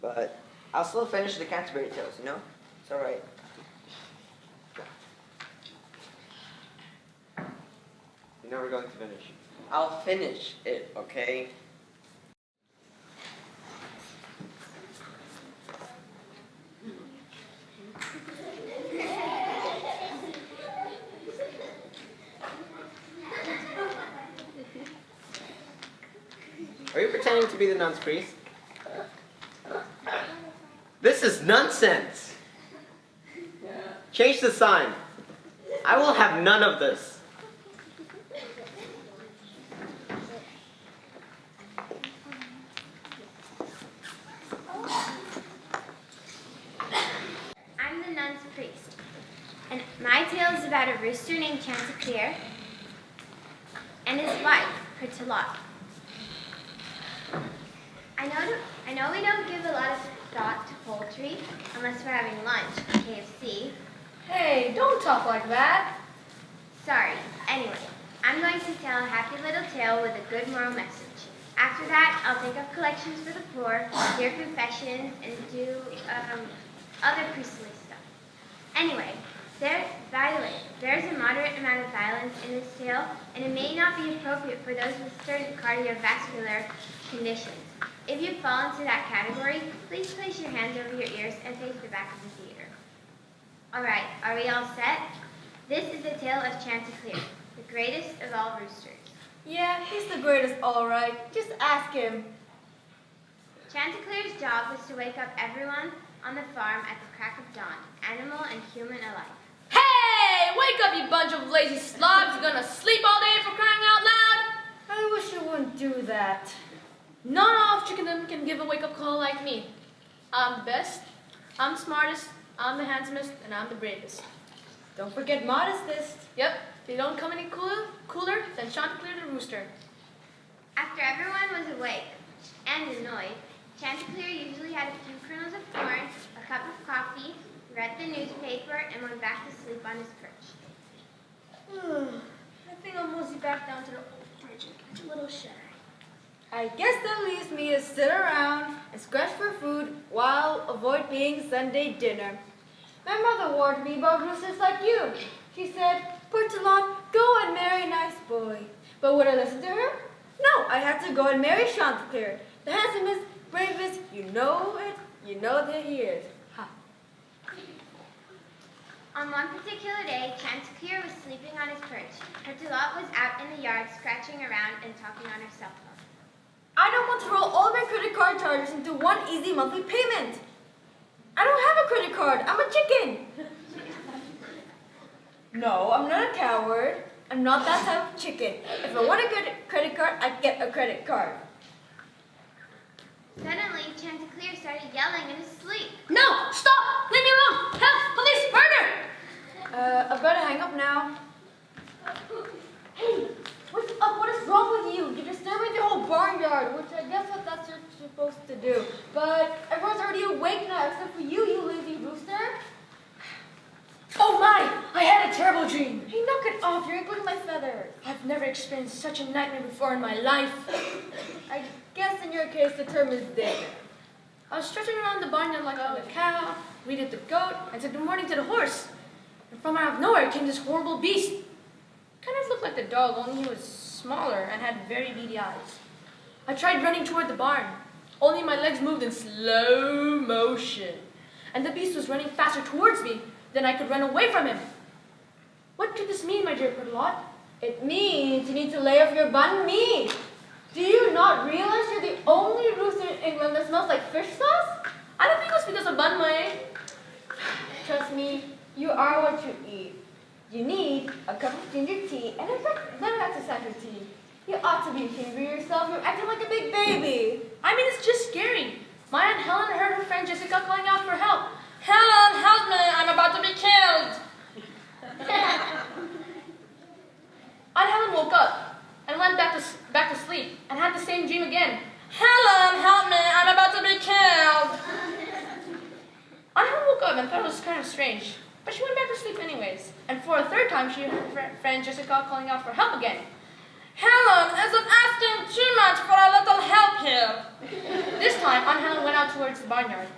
But I'll still finish the Canterbury Tales, you know? It's alright. You're never going to finish. I'll finish it, okay? Are you pretending to be the nun's priest? This is nonsense. Change the sign. I will have none of this. I'm the nun's priest, and my tale is about a rooster named Chanticleer and his wife, Pertalot. I know we don't give a lot of thought to poultry unless we're having lunch at KFC. Hey, don't talk like that. Sorry. Anyway, I'm going to tell a happy little tale with a good moral message. After that, I'll take up collections for the poor, hear confessions, and do other priestly stuff. Anyway, by the way, there's a moderate amount of violence in this tale, and it may not be appropriate for those with certain cardiovascular conditions. If you fall into that category, please place your hands over your ears and face the back of the theater. Alright, are we all set? This is the tale of Chanticleer, the greatest of all roosters. Yeah, he's the greatest, all right. Just ask him. Chanticleer's job was to wake up everyone on the farm at the crack of dawn, animal and human alike. Hey, wake up, you bunch of lazy slobs. You're gonna sleep all day for crying out loud. I wish you wouldn't do that. None of chickendom can give a wake-up call like me. I'm the best, I'm the smartest, I'm the handsomest, and I'm the bravest. Don't forget modestest. Yep, they don't come any cooler than Chanticleer the rooster. After everyone was awake and annoyed, Chanticleer usually had a few kernels of corn, a cup of coffee, read the newspaper, and went back to sleep on his perch. I think I'll mosey back down to the old fridge and catch a little shy. I guess that leaves me to sit around and scratch for food while avoid paying Sunday dinner. My mother warned me about roosters like you. She said, Pertalot, go and marry a nice boy. But would I listen to her? No, I had to go and marry Chanticleer, the handsomest, bravest, you know that he is. Ha. On one particular day, Chanticleer was sleeping on his perch. Pertalot was out in the yard scratching around and talking on her cell phone. I don't want to roll all my credit card charges into one easy monthly payment. I don't have a credit card. I'm a chicken. No, I'm not a coward. I'm not that type of chicken. If I want a credit card, I get a credit card. Suddenly, Chanticleer Chanticleer started yelling in his sleep. No! Stop! Leave me alone! Help! Police! Murder! I've got to hang up now. Hey, what's up? What is wrong with you? You're disturbing the whole barnyard, which I guess what that's what you're supposed to do. But everyone's already awake now, except for you, you lazy rooster. Oh my! I had a terrible dream. Hey, knock it off. You're including my feathers. I've never experienced such a nightmare before in my life. I guess in your case the term is dead. I was stretching around the barnyard like a cow, weeded the goat, and said good morning to the horse. And from out of nowhere came this horrible beast. Kind of looked like the dog, only he was smaller and had very beady eyes. I tried running toward the barn, only my legs moved in slow motion. And the beast was running faster towards me than I could run away from him. What could this mean, my dear Perdlot? It means you need to lay off your bun meat. Do you not realize you're the only rooster in England that smells like fish sauce? I don't think it was because of bun my. Trust me, you are what you eat. You need a cup of ginger tea and then that's a centre tea. You ought to be ashamed of yourself. You're acting like a big baby. I mean, it's just scary. My Aunt Helen heard her friend Jessica calling out for help. Helen, help me! I'm about to be killed! Aunt Helen woke up and went back to sleep and had the same dream again. Helen, help me! I'm about to be killed! Aunt Helen woke up and thought it was kind of strange, but she went back to sleep anyways. And for a third time, she heard her friend Jessica calling out for help again. Helen isn't asking too much for a little help here. This time, Aunt Helen went out towards the barnyard.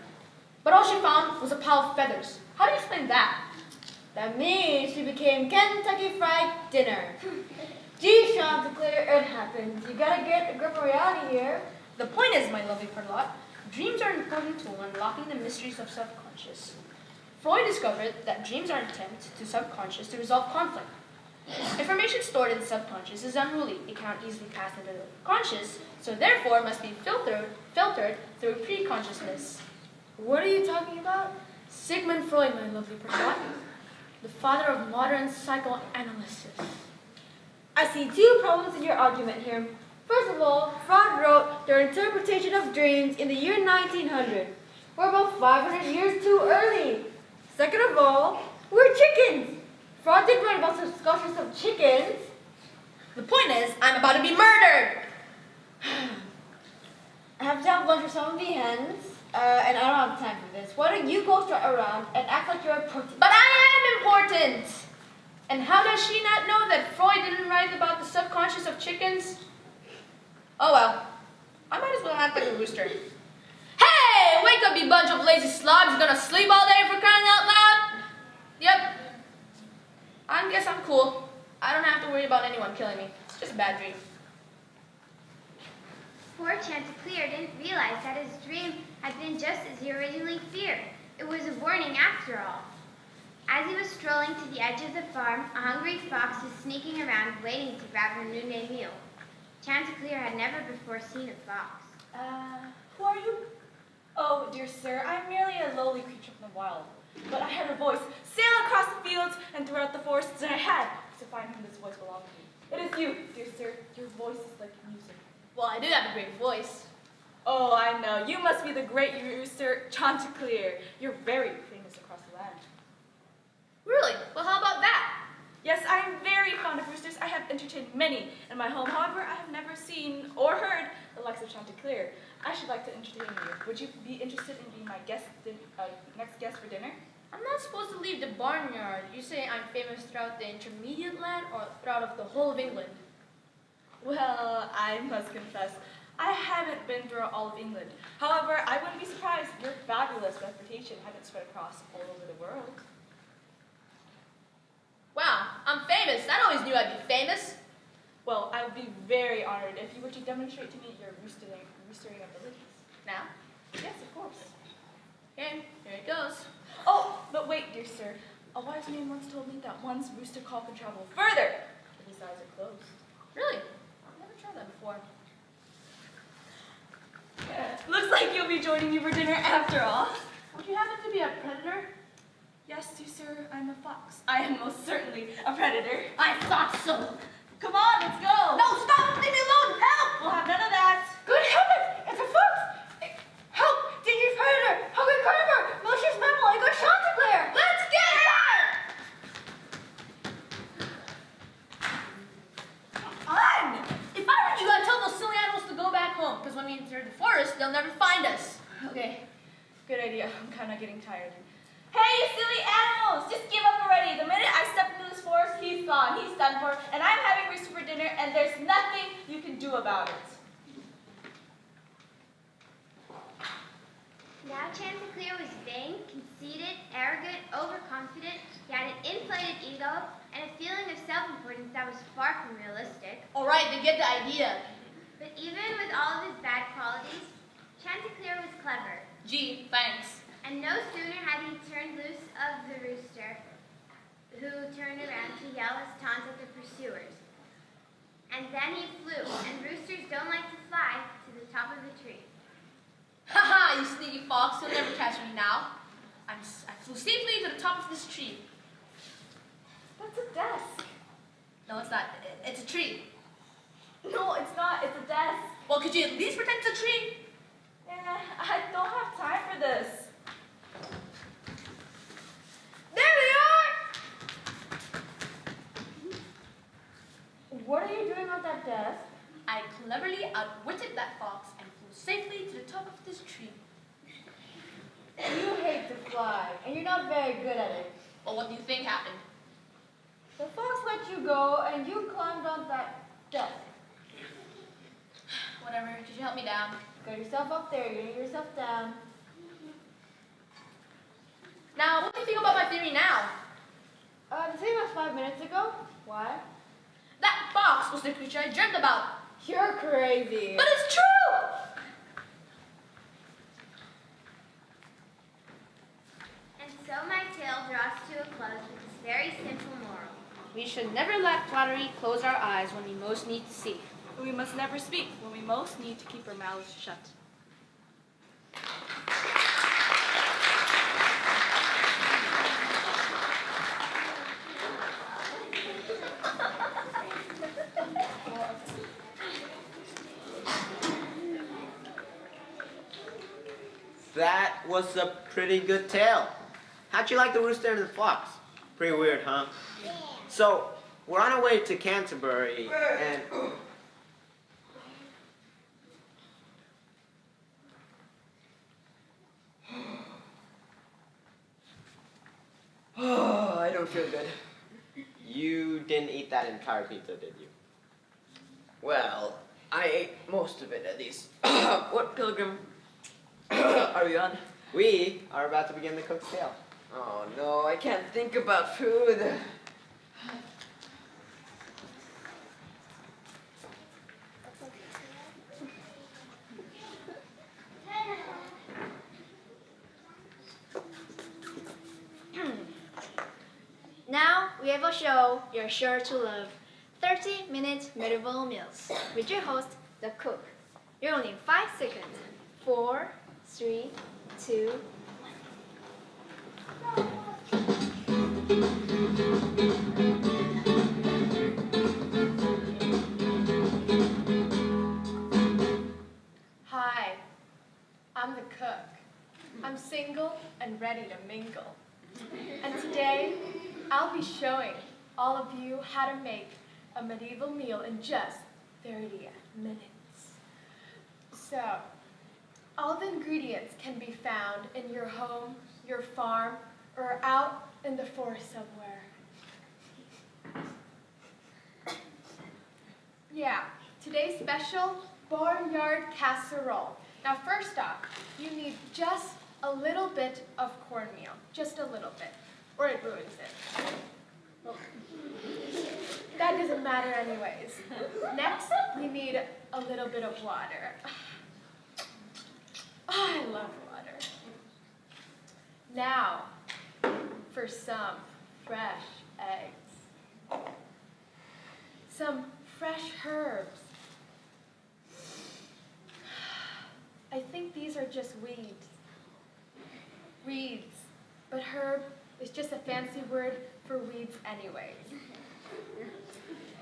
But all she found was a pile of feathers. How do you explain that? That means she became Kentucky Fried Dinner. Gee, Chanticleer, it happens. You gotta get a grip of reality here. The point is, my lovely Perdlot, dreams are an important tool in unlocking the mysteries of subconscious. Freud discovered that dreams are an attempt to subconscious to resolve conflict. Information stored in the subconscious is unruly. It cannot easily pass into the conscious, so therefore must be filtered through pre-consciousness. What are you talking about? Sigmund Freud, my lovely Perdlot, the father of modern psychoanalysis. I see two problems in your argument here. First of all, Freud wrote their interpretation of dreams in the year 1900. We're about 500 years too early. Second of all, we're chickens. Freud didn't write about subconscious of chickens. The point is, I'm about to be murdered. I have to have lunch with some of the hens, and I don't have time for this. Why don't you go strut around and act like you're important? But I am important! And how does she not know that Freud didn't write about the subconscious of chickens? Oh well, I might as well act like a rooster. Hey, wake up, you bunch of lazy slobs! You gonna sleep all day for crying out loud? Yep. I guess I'm cool. I don't have to worry about anyone killing me. It's just a bad dream. Poor Chanticleer didn't realize that his dream had been just as he originally feared. It was a warning after all. As he was strolling to the edge of the farm, a hungry fox was sneaking around waiting to grab her noonday meal. Chanticleer had never before seen a fox. Who are you? Oh, dear sir, I'm merely a lowly creature from the wild. But I heard a voice sail across the fields and throughout the forests, and I had to find whom this voice belonged to. It is you, dear sir. Your voice is like music. Well, I do have a great voice. Oh, I know. You must be the great rooster Chanticleer. You're very famous across the land. Really? Well, how about that? Yes, I am very fond of roosters. I have entertained many in my home. However, I have never seen or heard the likes of Chanticleer. I should like to entertain you. Would you be interested in being my next guest for dinner? I'm not supposed to leave the barnyard. You say I'm famous throughout the intermediate land or throughout the whole of England? Well, I must confess, I haven't been through all of England. However, I wouldn't be surprised if your fabulous reputation hadn't spread across all over the world. Wow, I'm famous. I always knew I'd be famous. Well, I would be very honored if you were to demonstrate to me your roostering abilities. Now? Yes, of course. Okay, here it goes. Oh, but wait, dear sir. A wise man once told me that one's rooster call can travel further if his eyes are closed. Really? I've never tried that before. Looks like you'll be joining me for dinner after all. Would you happen to be a predator? Yes, dear sir, I'm a fox. I am most certainly a predator. I thought so. Come on, let's go. No, stop! Leave me alone! Help! We'll have none of that. Good heavens! It's a fox! Help! Did lingo, and a feeling of self-importance that was far from realistic. All right, they get the idea. But even with all of his bad qualities, Chanticleer was clever. Gee, thanks. And no sooner had he turned loose of the rooster, who turned around to yell his taunts at the pursuers. And then he flew, and roosters don't like to fly to the top of the tree. Haha, you sneaky fox, you'll never catch me now. I flew safely to the top of this tree. That's a desk. No, it's not. It's a tree. No, it's not. It's a desk. Well, could you at least pretend it's a tree? Yeah, I don't have time for this. There we are! What are you doing on that desk? I cleverly outwitted that fox and flew safely to the top of this tree. You hate to fly, and you're not very good at it. Well, what do you think happened? The fox let you go, and you climbed on that desk. Whatever, could you help me down? Got yourself up there, you get yourself down. Now, what do you think about my theory now? The same as 5 minutes ago. Why? That fox was the creature I dreamt about. You're crazy. But it's true! And so my tale draws to a close with this very simple moral. We should never let flattery close our eyes when we most need to see. We must never speak when we most need to keep our mouths shut. That was a pretty good tale. How'd you like the rooster and the fox? Pretty weird, huh? Yeah. So, we're on our way to Canterbury, and... Oh, I don't feel good. You didn't eat that entire pizza, did you? Well, I ate most of it at least. What pilgrim are we on? We are about to begin the cook's tale. Oh no, I can't think about food. Now we have a show you're sure to love. 30-minute medieval meals with your host, the cook. You're only 5 seconds. 4, 3, 2, 1. Hi, I'm the cook. I'm single and ready to mingle. And today, I'll be showing all of you how to make a medieval meal in just 30 minutes. So, all the ingredients can be found in your home, your farm, or out in the forest somewhere. Yeah, today's special, barnyard casserole. Now first off, you need just a little bit of cornmeal, just a little bit, or it ruins it. Well, that doesn't matter anyways. Next, you need a little bit of water. I love water. Now, for some fresh eggs. Some fresh herbs. I think these are just weeds. Weeds. But herb is just a fancy word for weeds anyways.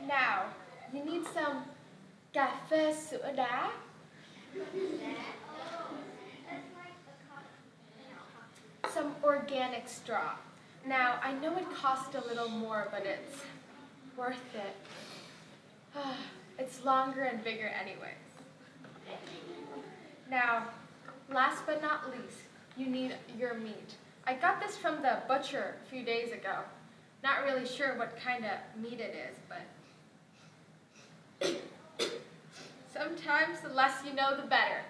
Now, you need some café sữa đá. Some organic straw. Now, I know it costs a little more, but it's worth it. It's longer and bigger anyways. Now, last but not least, you need your meat. I got this from the butcher a few days ago. Not really sure what kind of meat it is, but sometimes the less you know, the better.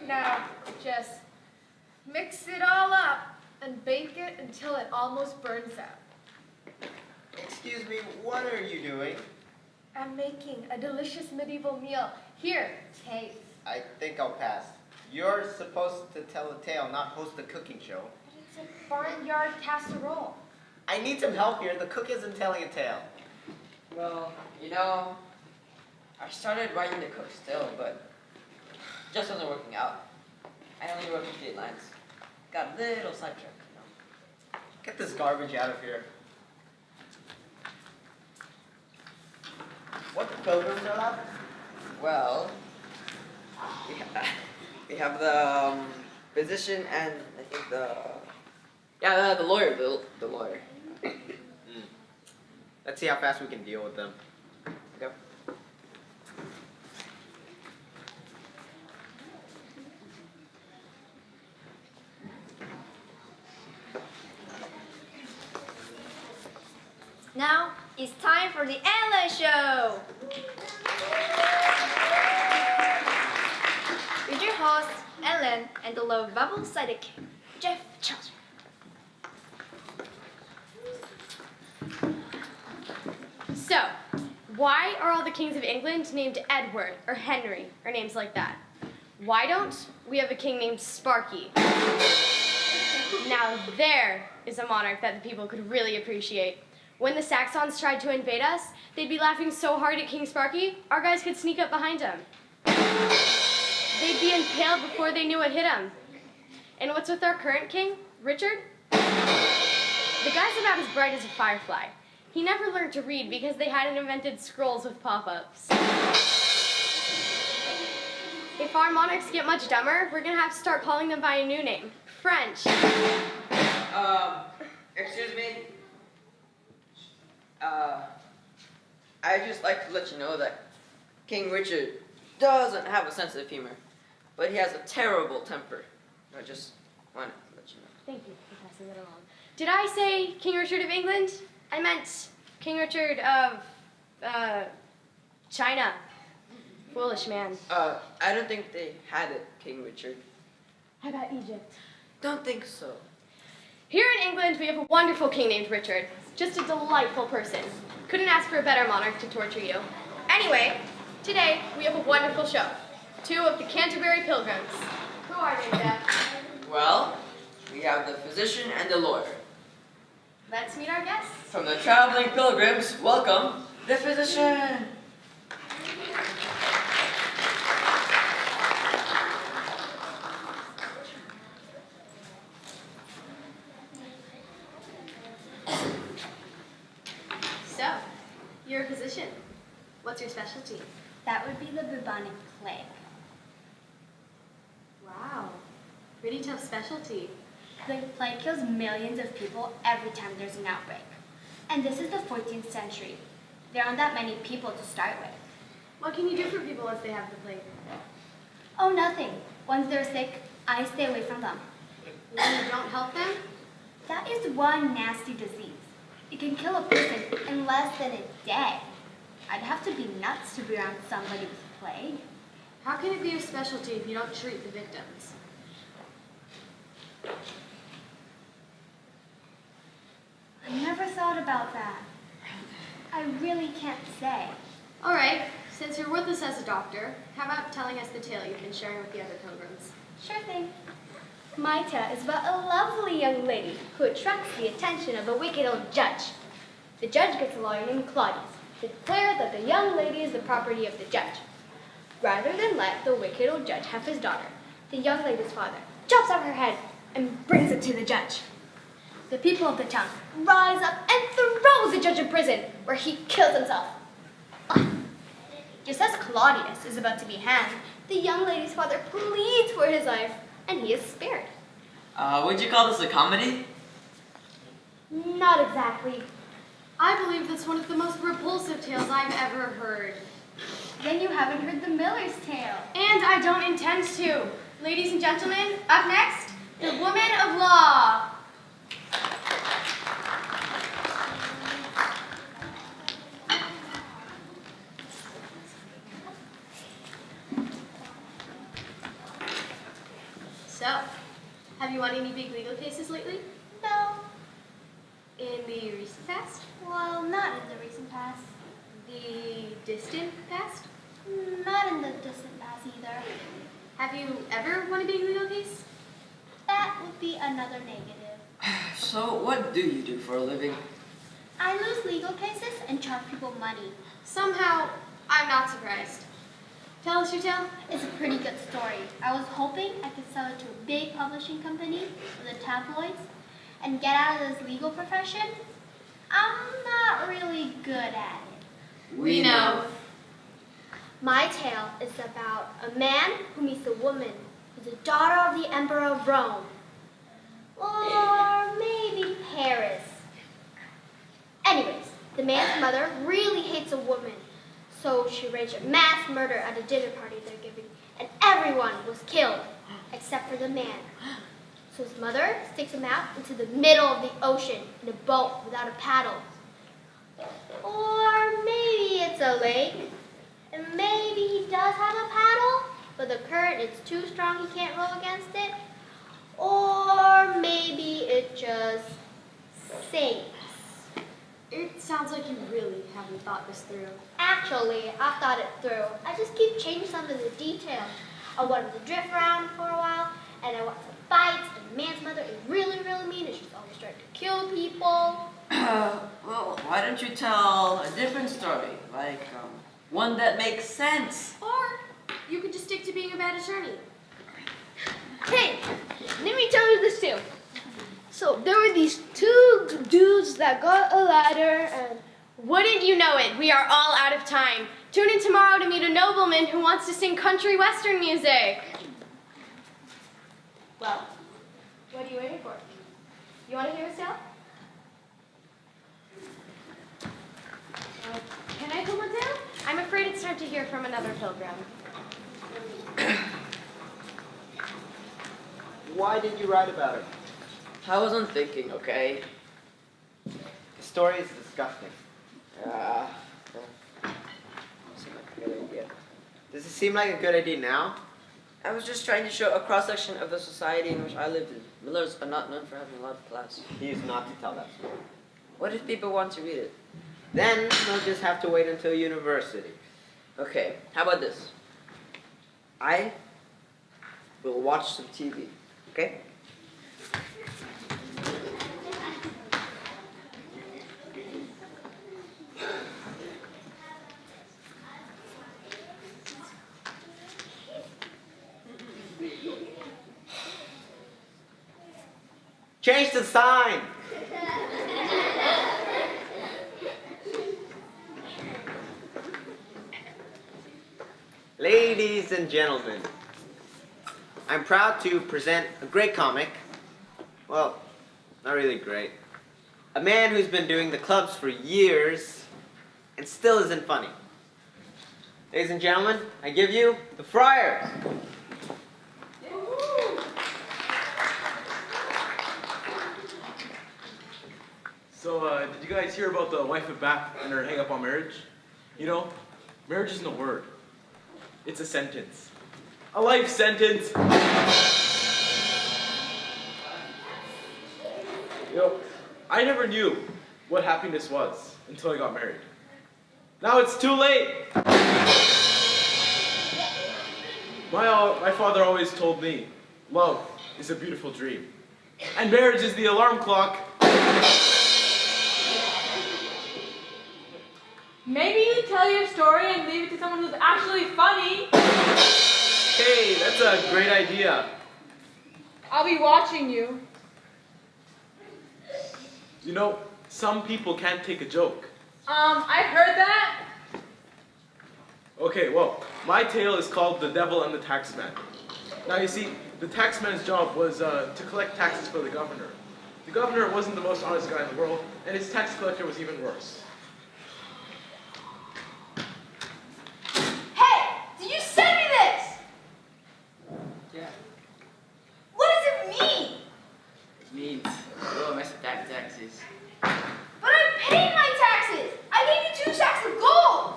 Now, just mix it all up and bake it it until it almost burns out. Excuse me, what are you doing? I'm making a delicious medieval meal. Here, taste. I think I'll pass. You're supposed to tell a tale, not host a cooking show. But it's a barnyard casserole. I need some help here. The cook isn't telling a tale. Well, you know, I started writing the cook still, but it just wasn't working out. I only wrote 58 lines. Got a little sidetracked, you know. Get this garbage out of here. What pilgrims are left? Well, we have the physician and I think the lawyer, the lawyer. Let's see how fast we can deal with them. Okay. Now it's time for the Ellen Show. With your hosts, Ellen, and the lovable sidekick, Jeff Chilton. So, why are all the kings of England named Edward or Henry or names like that? Why don't we have a king named Sparky? Now there is a monarch that the people could really appreciate. When the Saxons tried to invade us, they'd be laughing so hard at King Sparky, our guys could sneak up behind him. They'd be impaled before they knew what hit them. And what's with our current king, Richard? The guy's about as bright as a firefly. He never learned to read because they hadn't invented scrolls with pop-ups. If our monarchs get much dumber, we're gonna have to start calling them by a new name, French. Excuse me. I'd just like to let you know that King Richard doesn't have a sense of humor, but he has a terrible temper. I just wanted to let you know. Thank you for passing that along. Did I say King Richard of England? I meant King Richard of, China. Foolish man. I don't think they had it, King Richard. How about Egypt? Don't think so. Here in England, we have a wonderful king named Richard. Just a delightful person. Couldn't ask for a better monarch to torture you. Anyway, today we have a wonderful show. 2 of the Canterbury Pilgrims. Who are they, Jeff? Well, we have the physician and the lawyer. Let's meet our guests. From the traveling pilgrims, welcome the physician. So, you're a physician. What's your specialty? That would be the bubonic plague. Wow, pretty tough specialty. The plague kills millions of people every time there's an outbreak. And this is the 14th century. There aren't that many people to start with. What can you do for people if they have the plague? Oh, nothing. Once they're sick, I stay away from them. When you don't help them? That is one nasty disease. It can kill a person in less than a day. I'd have to be nuts to be around somebody with plague. How can it be your specialty if you don't treat the victims? I never thought about that. I really can't say. All right, since you're with us as a doctor, how about telling us the tale you've been sharing with the other pilgrims? Sure thing. My tale is about a lovely young lady who attracts the attention of a wicked old judge. The judge gets a lawyer named Claudius to declare that the young lady is the property of the judge. Rather than let the wicked old judge have his daughter, the young lady's father chops off her head and brings it to the judge. The people of the town rise up and throw the judge in prison, where he kills himself. Just as Claudius is about to be hanged, the young lady's father pleads for his life, and he is spared. Would you call this a comedy? Not exactly. I believe that's one of the most repulsive tales I've ever heard. Then you haven't heard the Miller's tale. And I don't intend to. Ladies and gentlemen, up next, the Woman of Law. So, have you won any big legal cases lately? No, past? Well, not in the recent past. The distant past? Not in the distant past either. Have you ever won a big legal case? That would be another negative. So, what do you do for a living? I lose legal cases and charge people money. Somehow, I'm not surprised. Tell us your tale. It's a pretty good story. I was hoping I could sell it to a big publishing company with the tabloids and get out of this legal profession. I'm not really good at it. We know. My tale is about a man who meets a woman who's the daughter of the Emperor of Rome. Or maybe Paris. Anyways, the man's mother really hates a woman, so she arranged a mass murder at a dinner party they're giving, and everyone was killed, except for the man. So his mother sticks him out into the middle of the ocean in a boat without a paddle. Or maybe it's a lake, and maybe he does have a paddle, but the current is too strong he can't row against it. Or maybe it just sinks. It sounds like you really haven't thought this through. Actually, I've thought it through. I just keep changing some of the details. I want him to drift around for a while, and I want some fights, and the man's mother is really, really mean, and she's always trying to kill people. Well, why don't you tell a different story? Like, one that makes sense. Or you could just stick to being a bad attorney. Hey, let me tell you this too. So there were these two dudes that got a ladder, and Wouldn't you know it, we are all out of time. Tune in tomorrow to meet a nobleman who wants to sing country western music. well, what are you waiting for? You want to hear his tale? Can I tell my tale? I'm afraid it's time to hear from another pilgrim. Why did you write about it? I wasn't thinking, okay? The story is disgusting. Seemed like a good idea. Does it seem like a good idea now? I was just trying to show a cross-section of the society in which I lived in. Millers are not known for having a lot of class. He is not to tell that story. What if people want to read it? Then they'll just have to wait until university. Okay, how about this? I will watch some TV, okay? Change the sign! Ladies and gentlemen, I'm proud to present a great comic. Well, not really great. A man who's been doing the clubs for years and still isn't funny. Ladies and gentlemen, I give you the Friar. So, did you guys hear about the wife of Bath and her hang-up on marriage? You know, marriage isn't a word. It's a sentence. A life sentence. You know, I never knew what happiness was until I got married. Now it's too late. My father always told me, love is a beautiful dream. And marriage is the alarm clock. Maybe you tell your story and leave it to someone who's actually funny. Hey, that's a great idea. I'll be watching you. You know, some people can't take a joke. I heard that. Okay, well, my tale is called The Devil and the Taxman. Now you see, the taxman's job was to collect taxes for the governor. The governor wasn't the most honest guy in the world, and his tax collector was even worse. Hey, did you send me this? Yeah. What does it mean? It means you owe us taxes. But I paid my taxes. I gave you 2 sacks of gold.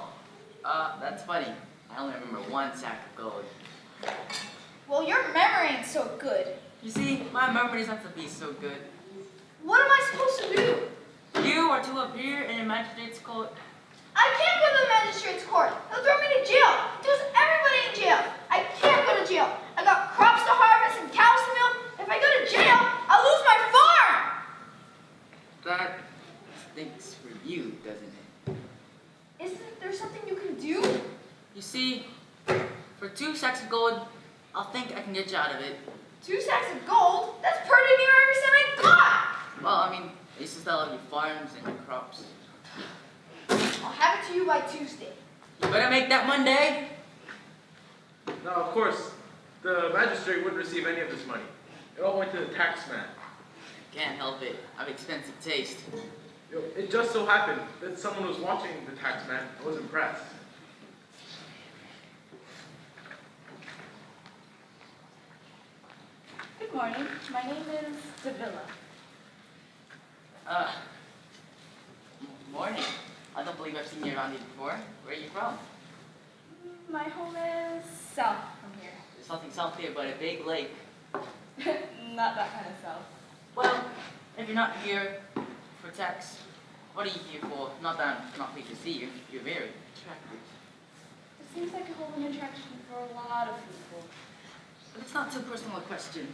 That's funny. I only remember 1 sack of gold. Well, your memory ain't so good. You see, my memory doesn't have to be so good. What am I supposed to do? You are too appear in a magistrate's court. I can't go to the magistrate's court. He'll throw me to jail. He throws everybody in jail. I can't go to jail. I got crops to harvest and cows to milk. If I go to jail, I'll lose my farm. That stinks for you, doesn't it? Isn't there something you can do? You see, for 2 sacks of gold, I'll think I can get you out of it. 2 sacks of gold? That's pretty near every cent I got. Well, I mean, I used to sell all your farms and your crops. I'll have it to you by Tuesday. You better make that Monday. Now, of course, the magistrate wouldn't receive any of this money. It all went to the tax man. Can't help it. I have expensive taste. It just so happened that someone was watching the tax man and was impressed. Good morning. My name is Davila. Morning. I don't believe I've seen you around here before. Where are you from? My home is south from here. There's nothing south here but a big lake. Not that kind of south. Well, if you're not here for tax, what are you here for? Not that I'm not pleased to see you. You're very attractive. It seems like a whole new attraction for a lot of people. But it's not too personal a question.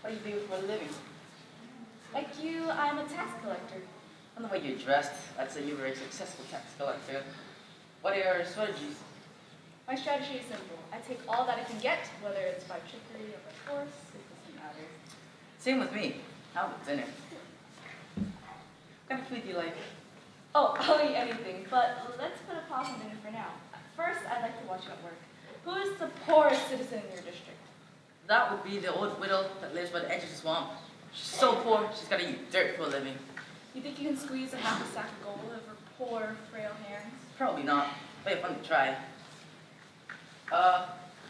What do you do for a living? Like you, I'm a tax collector. And the way you're dressed, I'd say you're a very successful tax collector. What are your strategies? My strategy is simple. I take all that I can get, whether it's by trickery or by force, it doesn't matter. Same with me. How about dinner? What kind of food do you like? Oh, I'll eat anything, but let's put a pause on dinner for now. First, I'd like to watch you at work. Who is the poorest citizen in your district? That would be the old widow that lives by the edge of the swamp. She's so poor, she's got to eat dirt for a living. You think you can squeeze a half a sack of gold out of her poor, frail hands? Probably not, but if fun to try.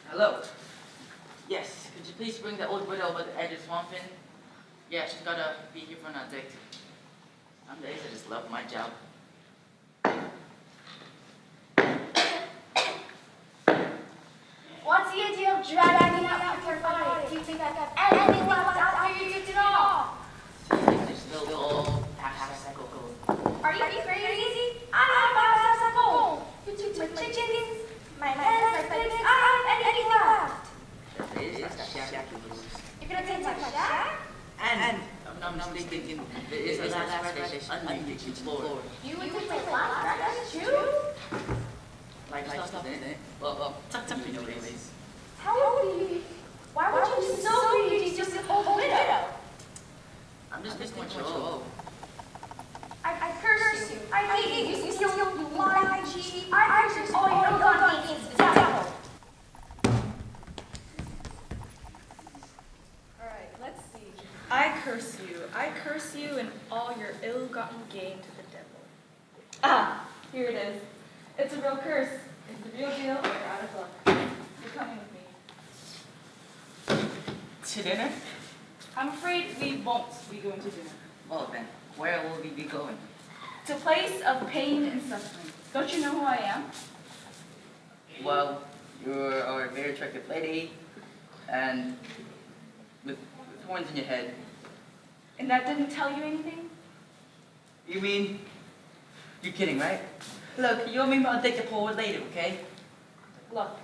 Hello. Yes, could you please bring the old widow by the edge of the swamp in? Yeah, she's got to be here for an addict. Some days I just love my job. What's the idea of dragging out after a fight? Do you think I have anything left after you did it all? There's still all half a sack of gold. Are you crazy? I don't have a sack of gold. You took my chickens, my hens, my pigs. I don't have anything left. It's that shack you lose. You're gonna take my shack? And I'm thinking there is a last place underneath the floor. You would take my last breakfast too? Like stuff in it. Well, something anyways. How would you? Why would you be so greedy just an old widow? I'm just this much old. I curse you. I hate you. You steal, you lying cheat. I curse you. Oh, you're gone against the devil. Alright, let's see. I curse you. I curse you and all your ill-gotten gain to the devil. Ah, here it is. It's a real curse. It's the real deal or you're out of luck. You're coming with me. To dinner? I'm afraid we won't be going to dinner. Well then, where will we be going? To a place of pain and suffering. Don't you know who I am? Well, you're a very attractive lady, and with horns in your head. And that didn't tell you anything? You mean, you're kidding, right? Look, you'll mean I'll take the poor later, okay? Look,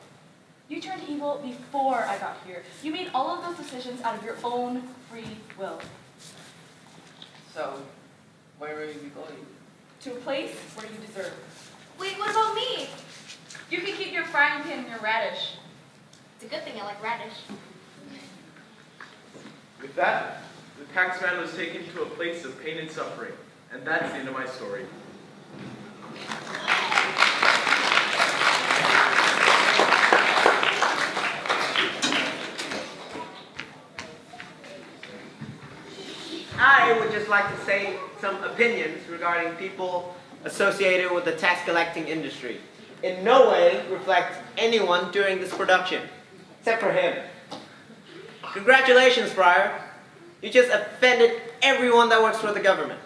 you turned evil before I got here. You made all of those decisions out of your own free will. So, where are you going? To a place where you deserve. Wait, what about me? You can keep your frying pan and your radish. It's a good thing I like radish. With that, the tax man was taken to a place of pain and suffering. And that's the end of my story. I would just like to say some opinions regarding people associated with the tax collecting industry. In no way reflect anyone during this production, except for him. Congratulations, Friar. You just offended everyone that works for the government.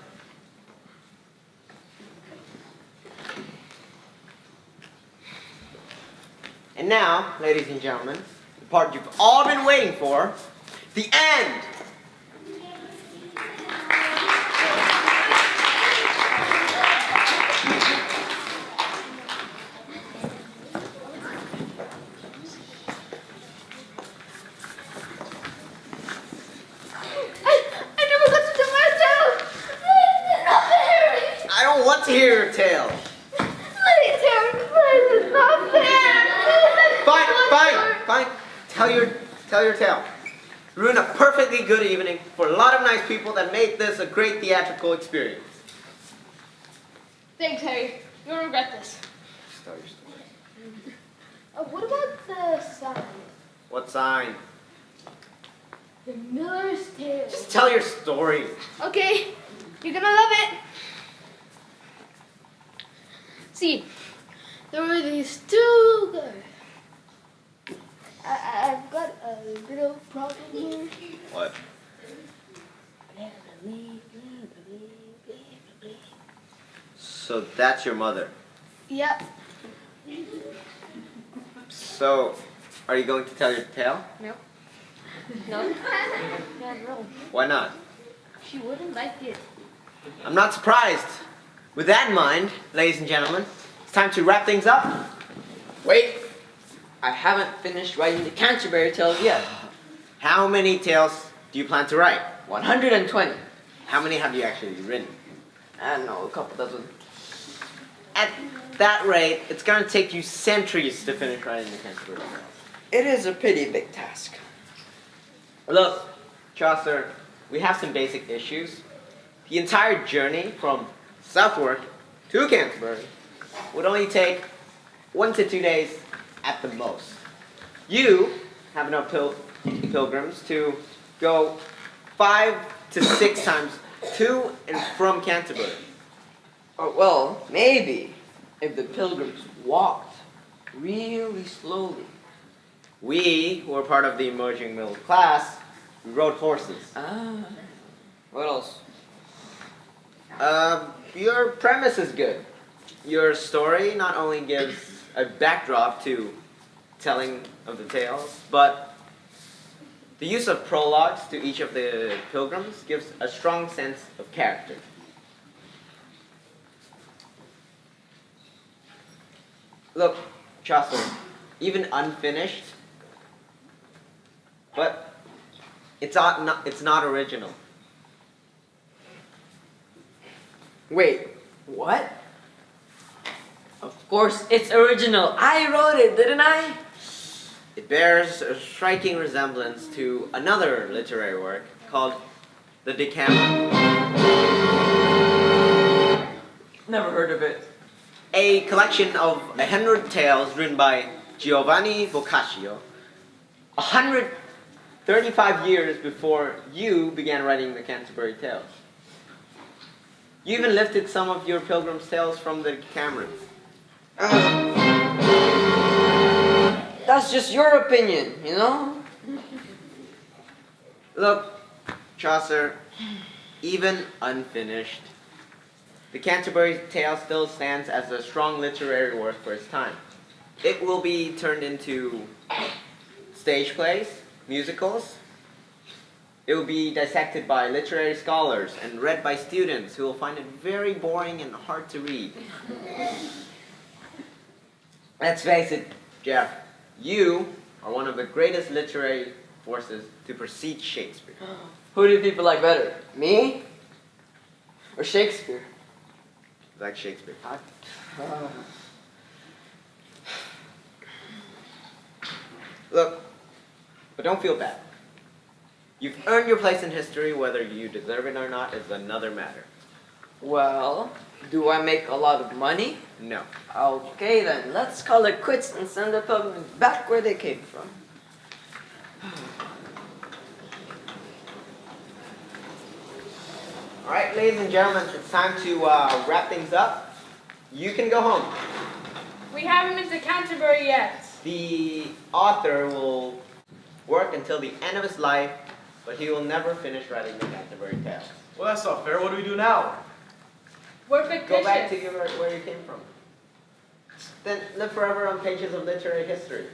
And now, ladies and gentlemen, the part you've all been waiting for, the end! your tale. Please, Harry, please, it's not fair. Fine. Tell your tale. You ruined a perfectly good evening for a lot of nice people that made this a great theatrical experience. Thanks, Harry. You'll regret this. Tell your story. What about the sign? What sign? The Miller's Tale. Just tell your story. Okay, you're gonna love it. See, there were these two guys. I've got a little problem here. What? So that's your mother. Yep. So, are you going to tell your tale? No. No. Yeah, no. Why not? She wouldn't like it. I'm not surprised. With that in mind, ladies and gentlemen, it's time to wrap things up. Wait, I haven't finished writing the Canterbury Tales yet. How many tales do you plan to write? 120. How many have you actually written? I don't know, a couple dozen. At that rate, it's going to take you centuries to finish writing the Canterbury Tales. It is a pretty big task. Look, Chaucer, we have some basic issues. The entire journey from Southwark to Canterbury would only take 1 to 2 days at the most. You have enough pilgrims to go 5 to 6 times to and from Canterbury. Oh, well, maybe if the pilgrims walked really slowly. We, who are part of the emerging middle class, we rode horses. Ah, what else? Your premise is good. Your story not only gives a backdrop to telling of the tales, but the use of prologues to each of the pilgrims gives a strong sense of character. Look, Chaucer, even unfinished, but it's not original. Wait, what? Of course, it's original. I wrote it, didn't I? It bears a striking resemblance to another literary work called the Decameron. Never heard of it. A collection of 100 tales written by Giovanni Boccaccio 135 years before you began writing the Canterbury Tales. You even lifted some of your pilgrim's tales from the Decameron. That's just your opinion, you know? Look, Chaucer, even unfinished, the Canterbury Tales still stands as a strong literary work for its time. It will be turned into stage plays, musicals. It will be dissected by literary scholars and read by students who will find it very boring and hard to read. Let's face it, Jeff, you are one of the greatest literary forces to precede Shakespeare. Who do people like better? Me? Or Shakespeare? Like Shakespeare. Look, but don't feel bad. You've earned your place in history. Whether you deserve it or not is another matter. Well, do I make a lot of money? No. Okay then, let's call it quits and send the pilgrims back where they came from. All right, ladies and gentlemen, it's time to wrap things up. You can go home. We haven't been to Canterbury yet. The author will work until the end of his life, but he will never finish writing the Canterbury Tales. Well, that's not fair. What do we do now? We're fictitious. Go back to where you came from. Then live forever on pages of literary history.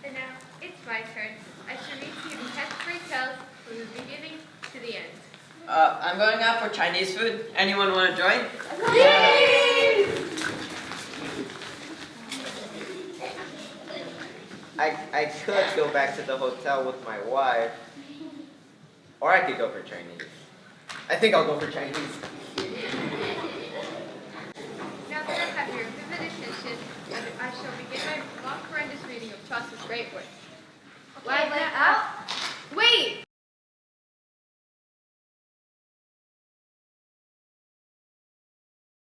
And now, it's my turn. I shall read to you the Canterbury Tales from the beginning to the end. I'm going out for Chinese food. Anyone want to join? I could go back to the hotel with my wife, or I could go for Chinese. I think I'll go for Chinese. Now that I have your vivid attention, I shall begin my mock horrendous reading of Chaucer's great work. Okay, but Wait!